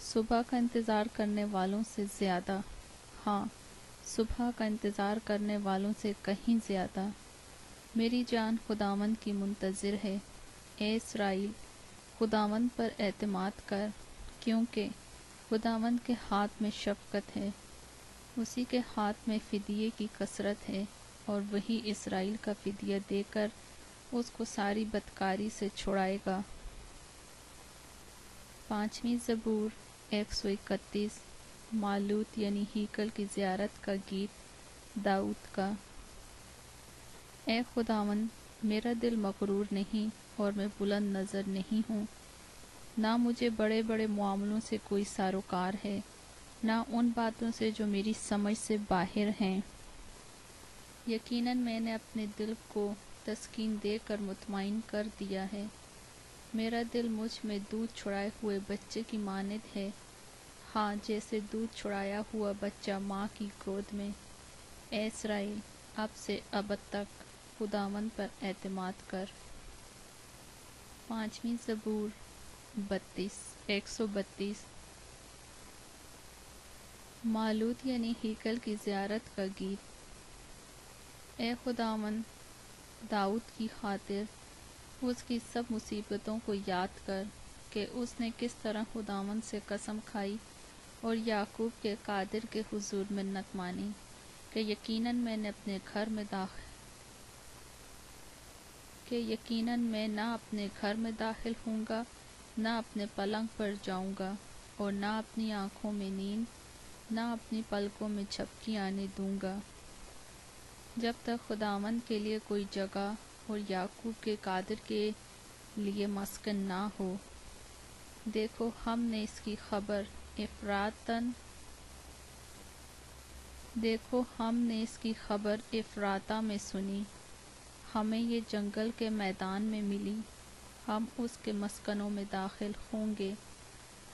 صبح کا انتظار کرنے والوں سے زیادہ، ہاں صبح کا انتظار کرنے والوں سے کہیں زیادہ، میری جان خداوند کی منتظر ہے۔ اے اسرائیل، خداوند پر اعتماد کر، کیونکہ خداوند کے ہاتھ میں شفقت ہے، اسی کے ہاتھ میں فدیے کی کثرت ہے، اور وہی اسرائیل کا فدیہ دے کر اس کو ساری بدکاری سے چھڑائے گا۔ 5ویں زبور 131 مالوت یعنی ہیکل کی زیارت کا گیت، داؤد کا۔ اے خداوند، میرا دل مغرور نہیں اور میں بلند نظر نہیں ہوں، نہ مجھے بڑے بڑے معاملوں سے کوئی سروکار ہے، نہ ان باتوں سے جو میری سمجھ سے باہر ہیں۔ یقیناً میں نے اپنے دل کو تسکین دے کر مطمئن کر دیا ہے، میرا دل مجھ میں دودھ چھڑائے ہوئے بچے کی مانند ہے، ہاں جیسے دودھ چھڑایا ہوا بچہ ماں کی گود میں۔ اے اسرائیل، اب سے ابد تک خداوند پر اعتماد کر۔ 5ویں زبور 132 مالوت یعنی ہیکل کی زیارت کا گیت۔ اے خداوند، داؤد کی خاطر اس کی سب مصیبتوں کو یاد کر کہ اس نے کس طرح خداوند سے قسم کھائی اور یعقوب کے قادر کے حضور منت مانی کہ یقیناً میں نہ اپنے گھر میں داخل ہوں گا، نہ اپنے پلنگ پر جاؤں گا، اور نہ اپنی آنکھوں میں نیند، نہ اپنی پلکوں میں جھپکی آنے دوں گا، جب تک خداوند کے لیے کوئی جگہ اور یعقوب کے قادر کے لیے مسکن نہ ہو۔ دیکھو ہم نے اس کی خبر افراطہ میں سنی، ہمیں یہ جنگل کے میدان میں ملی، ہم اس کے مسکنوں میں داخل ہوں گے،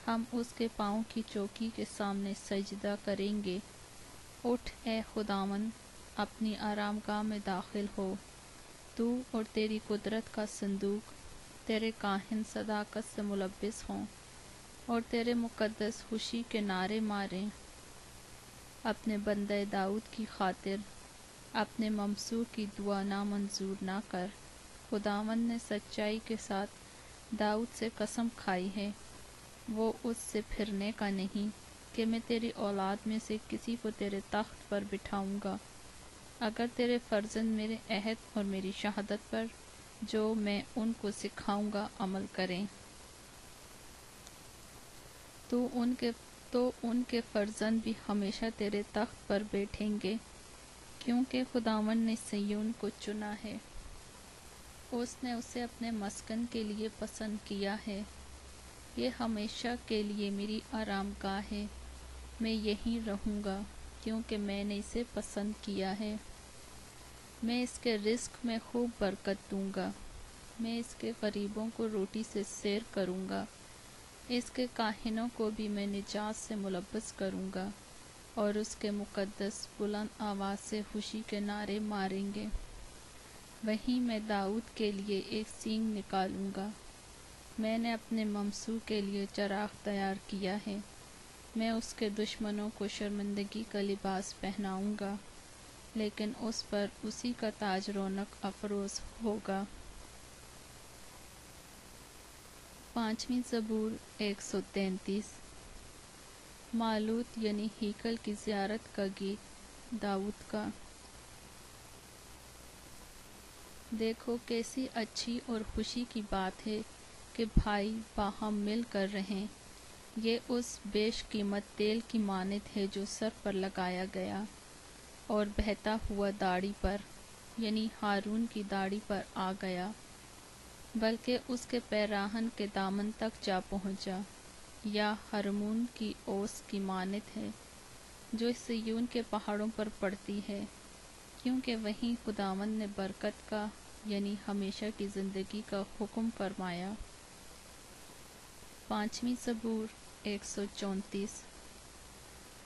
ہم اس کے پاؤں کی چوکی کے سامنے سجدہ کریں گے۔ اٹھ اے خداوند، اپنی آرام گاہ میں داخل ہو، تو اور تیری قدرت کا صندوق، تیرے کاہن صداقت سے ملبس ہوں اور تیرے مقدس خوشی کے نعرے ماریں۔ اپنے بندہ داؤد کی خاطر اپنے ممسوح کی دعا نامنظور نہ کر۔ خداوند نے سچائی کے ساتھ داؤد سے قسم کھائی ہے، وہ اس سے پھرنے کا نہیں، کہ میں تیری اولاد میں سے کسی کو تیرے تخت پر بٹھاؤں گا، اگر تیرے فرزند میرے عہد اور میری شہادت پر جو میں ان کو سکھاؤں گا عمل کریں۔ تو ان کے فرزند بھی ہمیشہ تیرے تخت پر بیٹھیں گے، کیونکہ خداوند نے صیون کو چنا ہے، اس نے اسے اپنے مسکن کے لیے پسند کیا ہے۔ یہ ہمیشہ کے لیے میری آرام گاہ ہے، میں یہیں رہوں گا، کیونکہ میں نے اسے پسند کیا ہے۔ میں اس کے رزق میں خوب برکت دوں گا، میں اس کے غریبوں کو روٹی سے سیر کروں گا، اس کے کاہنوں کو بھی میں نجات سے ملبس کروں گا، اور اس کے مقدس بلند آواز سے خوشی کے نعرے ماریں گے۔ وہیں میں داؤد کے لیے ایک سینگ نکالوں گا، میں نے اپنے ممسو کے لیے چراغ تیار کیا ہے، میں اس کے دشمنوں کو شرمندگی کا لباس پہناؤں گا، لیکن اس پر اسی کا تاج رونق افروز ہوگا۔ 5ویں زبور 133۔ مالوت یعنی ہیکل کی زیارت کا گیت داؤد کا۔ دیکھو کیسی اچھی اور خوشی کی بات ہے کہ بھائی باہم مل کر رہیں۔ یہ اس بیش قیمت تیل کی مانند ہے جو سر پر لگایا گیا اور بہتا ہوا داڑھی پر یعنی ہارون کی داڑھی پر آ گیا، بلکہ اس کے پیراہن کے دامن تک جا پہنچا، یا ہرمون کی اوس کی مانند ہے جو صیون کے پہاڑوں پر پڑتی ہے، کیونکہ وہیں خداوند نے برکت کا یعنی ہمیشہ کی زندگی کا حکم فرمایا۔ 5ویں زبور 134۔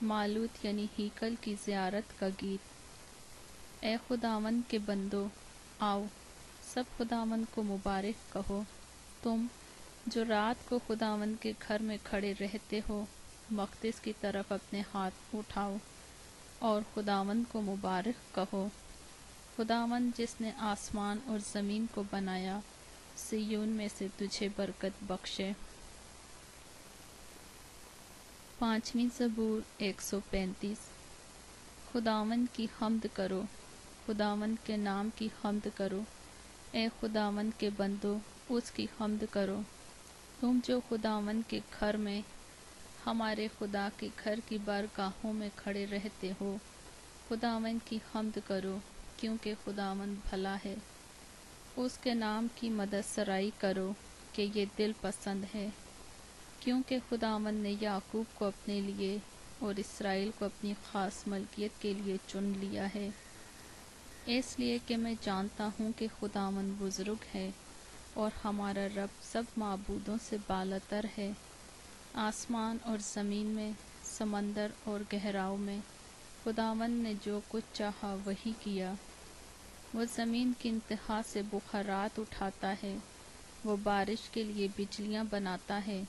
مالوت یعنی ہیکل کی زیارت کا گیت۔ اے خداوند کے بندو، آؤ سب خداوند کو مبارک کہو، تم جو رات کو خداوند کے گھر میں کھڑے رہتے ہو، مقدس کی طرف اپنے ہاتھ اٹھاؤ اور خداوند کو مبارک کہو۔ خداوند جس نے آسمان اور زمین کو بنایا، صیون میں سے تجھے برکت بخشے۔ 5ویں زبور 135۔ خداوند کی حمد کرو، خداوند کے نام کی حمد کرو، اے خداوند کے بندو اس کی حمد کرو، تم جو خداوند کے گھر میں ہمارے خدا کے گھر کی بارگاہوں میں کھڑے رہتے ہو، خداوند کی حمد کرو، کیونکہ خداوند بھلا ہے۔ اس کے نام کی مدد سرائی کرو کہ یہ دل پسند ہے، کیونکہ خداوند نے یعقوب کو اپنے لیے اور اسرائیل کو اپنی خاص ملکیت کے لیے چن لیا ہے۔ اس لیے کہ میں جانتا ہوں کہ خداوند بزرگ ہے اور ہمارا رب سب معبودوں سے بالاتر ہے۔ آسمان اور زمین میں، سمندر اور گہراؤں میں خداوند نے جو کچھ چاہا وہی کیا۔ وہ زمین کی انتہا سے بخارات اٹھاتا ہے، وہ بارش کے لیے بجلیاں بناتا ہے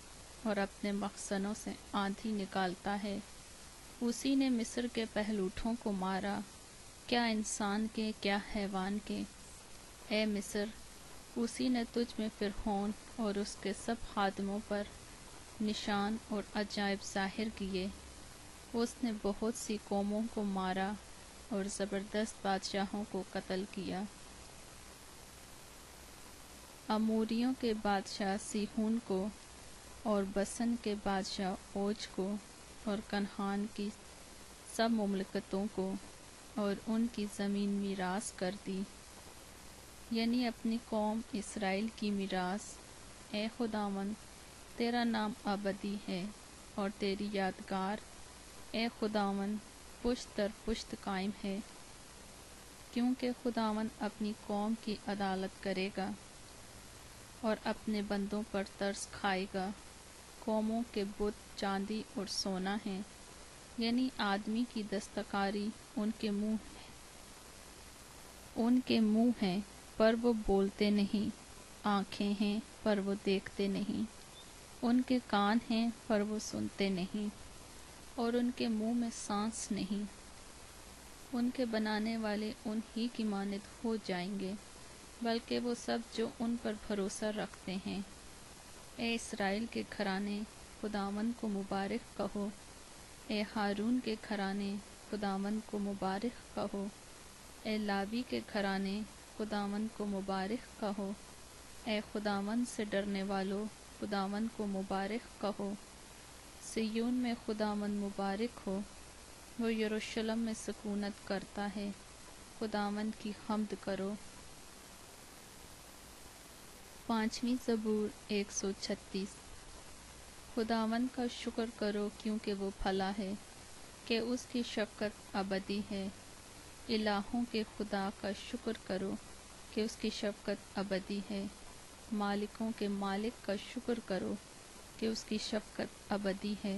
اور اپنے مخزنوں سے آندھی نکالتا ہے۔ اسی نے مصر کے پہلوٹھوں کو مارا، کیا انسان کے کیا حیوان کے۔ اے مصر، اسی نے تجھ میں فرعون اور اس کے سب خادموں پر نشان اور عجائب ظاہر کیے۔ اس نے بہت سی قوموں کو مارا اور زبردست بادشاہوں کو قتل کیا۔ اموریوں کے بادشاہ سیحون کو اور بسن کے بادشاہ اوج کو اور کنعان کی سب مملکتوں کو اور ان کی زمین میراث کر دی، یعنی اپنی قوم اسرائیل کی میراث۔ اے خداوند، تیرا نام ابدی ہے اور تیری یادگار، اے خداوند، پشت در پشت قائم ہے، کیونکہ خداوند اپنی قوم کی عدالت کرے گا اور اپنے بندوں پر ترس کھائے گا۔ قوموں کے بت چاندی اور سونا ہیں، یعنی آدمی کی دستکاری ان کے منہ ہیں پر وہ بولتے نہیں، آنکھیں ہیں پر وہ دیکھتے نہیں، ان کے کان ہیں پر وہ سنتے نہیں، اور ان کے منہ میں سانس نہیں۔ ان کے بنانے والے ان ہی کی مانند ہو جائیں گے، بلکہ وہ سب جو ان پر بھروسہ رکھتے ہیں۔ اے اسرائیل کے گھرانے، خداوند کو مبارک کہو، اے ہارون کے گھرانے، خداوند کو مبارک کہو، اے لاوی کے گھرانے، خداوند کو مبارک کہو، اے خداوند سے ڈرنے والو خداوند کو مبارک کہو۔ سیون میں خداوند مبارک ہو، وہ یروشلم میں سکونت کرتا ہے، خداوند کی حمد کرو۔ 5ویں زبور 136۔ خداوند کا شکر کرو کیونکہ وہ بھلا ہے، کہ اس کی شفقت ابدی ہے۔ الہوں کے خدا کا شکر کرو کہ اس کی شفقت ابدی ہے۔ مالکوں کے مالک کا شکر کرو کہ اس کی شفقت ابدی ہے۔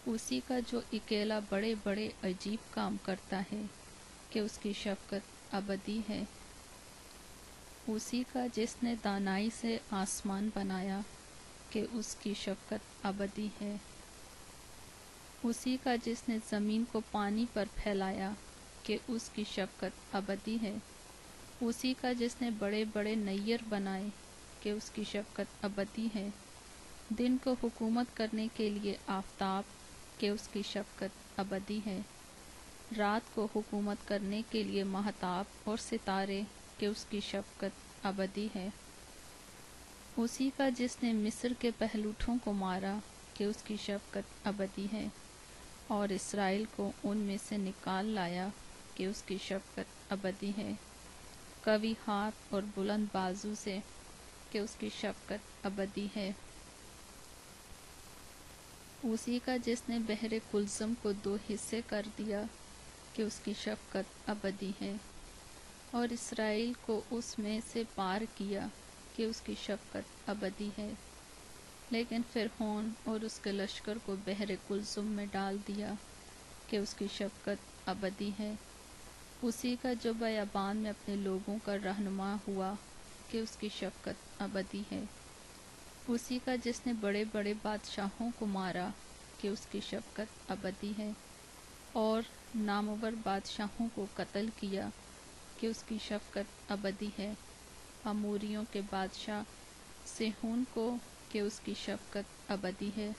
اسی کا جو اکیلا بڑے بڑے عجیب کام کرتا ہے کہ اس کی شفقت ابدی ہے۔ اسی کا جس نے دانائی سے آسمان بنایا کہ اس کی شفقت ابدی ہے۔ اسی کا جس نے زمین کو پانی پر پھیلایا کہ اس کی شفقت ابدی ہے۔ اسی کا جس نے بڑے بڑے نیر بنائے کہ اس کی شفقت ابدی ہے۔ دن کو حکومت کرنے کے لیے آفتاب کہ اس کی شفقت ابدی ہے۔ رات کو حکومت کرنے کے لیے مہتاب اور ستارے کہ اس کی شفقت ابدی ہے۔ اسی کا جس نے مصر کے پہلوٹھوں کو مارا کہ اس کی شفقت ابدی ہے، اور اسرائیل کو ان میں سے نکال لایا کہ اس کی شفقت ابدی ہے، قوی ہاتھ اور بلند بازو سے کہ اس کی شفقت ابدی ہے۔ اسی کا جس نے بحر کلثم کو 2 حصے کر دیا کہ اس کی شفقت ابدی ہے، اور اسرائیل کو اس میں سے پار کیا کہ اس کی شفقت ابدی ہے، لیکن فرعون اور اس کے لشکر کو بحر کلثم میں ڈال دیا کہ اس کی شفقت ابدی ہے۔ اسی کا جو بیابان میں اپنے لوگوں کا رہنما ہوا کہ اس کی شفقت ابدی ہے۔ اسی کا جس نے بڑے بڑے بادشاہوں کو مارا کہ اس کی شفقت ابدی ہے، اور نامور بادشاہوں کو قتل کیا کہ اس کی شفقت ابدی ہے۔ اموریوں کے بادشاہ سیہون کو کہ اس کی شفقت ابدی ہے،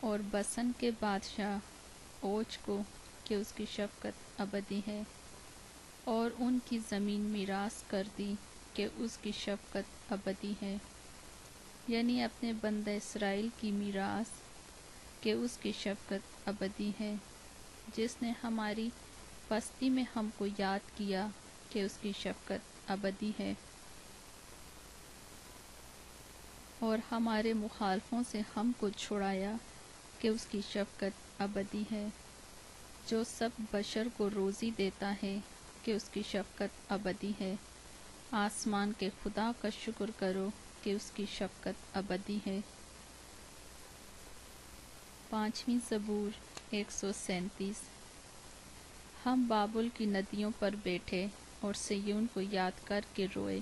اور بسن کے بادشاہ اوچ کو کہ اس کی شفقت ابدی ہے، اور ان کی زمین میراث کر دی کہ اس کی شفقت ابدی ہے، یعنی اپنے بندہ اسرائیل کی میراث کہ اس کی شفقت ابدی ہے، جس نے ہماری پستی میں ہم کو یاد کیا کہ اس کی شفقت ابدی ہے، اور ہمارے مخالفوں سے ہم کو چھڑایا کہ اس کی شفقت ابدی ہے، جو سب بشر کو روزی دیتا ہے کہ اس کی شفقت ابدی ہے۔ آسمان کے خدا کا شکر کرو کہ اس کی شفقت ابدی ہے۔ 5ویں زبور 137۔ ہم بابل کی ندیوں پر بیٹھے اور سیون کو یاد کر کے روئے،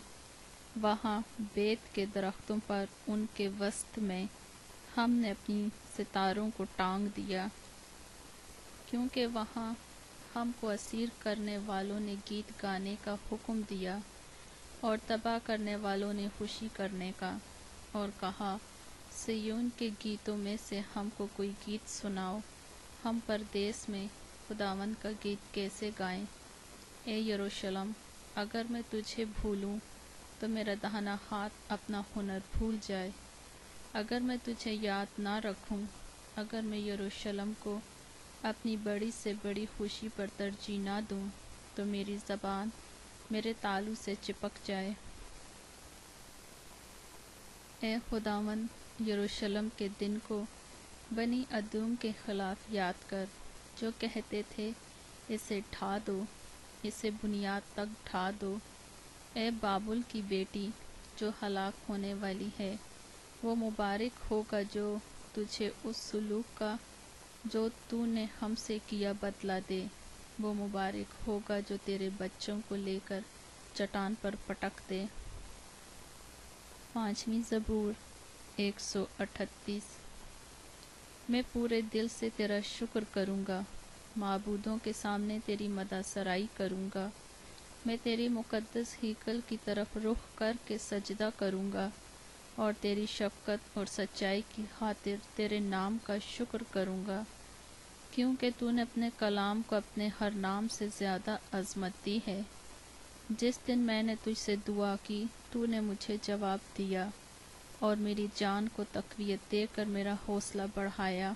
وہاں بیت کے درختوں پر ان کے وسط میں ہم نے اپنی ستاروں کو ٹانگ دیا، کیونکہ وہاں ہم کو اسیر کرنے والوں نے گیت گانے کا حکم دیا، اور تباہ کرنے والوں نے خوشی کرنے کا، اور کہا سیون کے گیتوں میں سے ہم کو کوئی گیت سناؤ، ہم پردیس میں خداوند کا گیت کیسے گائیں۔ اے یروشلم، اگر میں تجھے بھولوں تو میرا دہنا ہاتھ اپنا ہنر بھول جائے۔ اگر میں تجھے یاد نہ رکھوں، اگر میں یروشلم کو اپنی بڑی سے بڑی خوشی پر ترجیح نہ دوں، تو میری زبان میرے تالو سے چپک جائے۔ اے خداوند، یروشلم کے دن کو بنی ادوم کے خلاف یاد کر، جو کہتے تھے اسے ڈھا دو، اسے بنیاد تک ڈھا دو۔ اے بابل کی بیٹی جو ہلاک ہونے والی ہے، وہ مبارک ہوگا جو تجھے اس سلوک کا جو تو نے ہم سے کیا بدلہ دے، وہ مبارک ہوگا جو تیرے بچوں کو لے کر چٹان پر پٹک دے۔ 5ویں زبور 138۔ میں پورے دل سے تیرا شکر کروں گا، معبودوں کے سامنے تیری مدح سرائی کروں گا۔ میں تیری مقدس ہیکل کی طرف رخ کر کے سجدہ کروں گا، اور تیری شفقت اور سچائی کی خاطر تیرے نام کا شکر کروں گا، کیونکہ تو نے اپنے کلام کو اپنے ہر نام سے زیادہ عظمت دی ہے۔ جس دن میں نے تجھ سے دعا کی تو نے مجھے جواب دیا اور میری جان کو تقویت دے کر میرا حوصلہ بڑھایا۔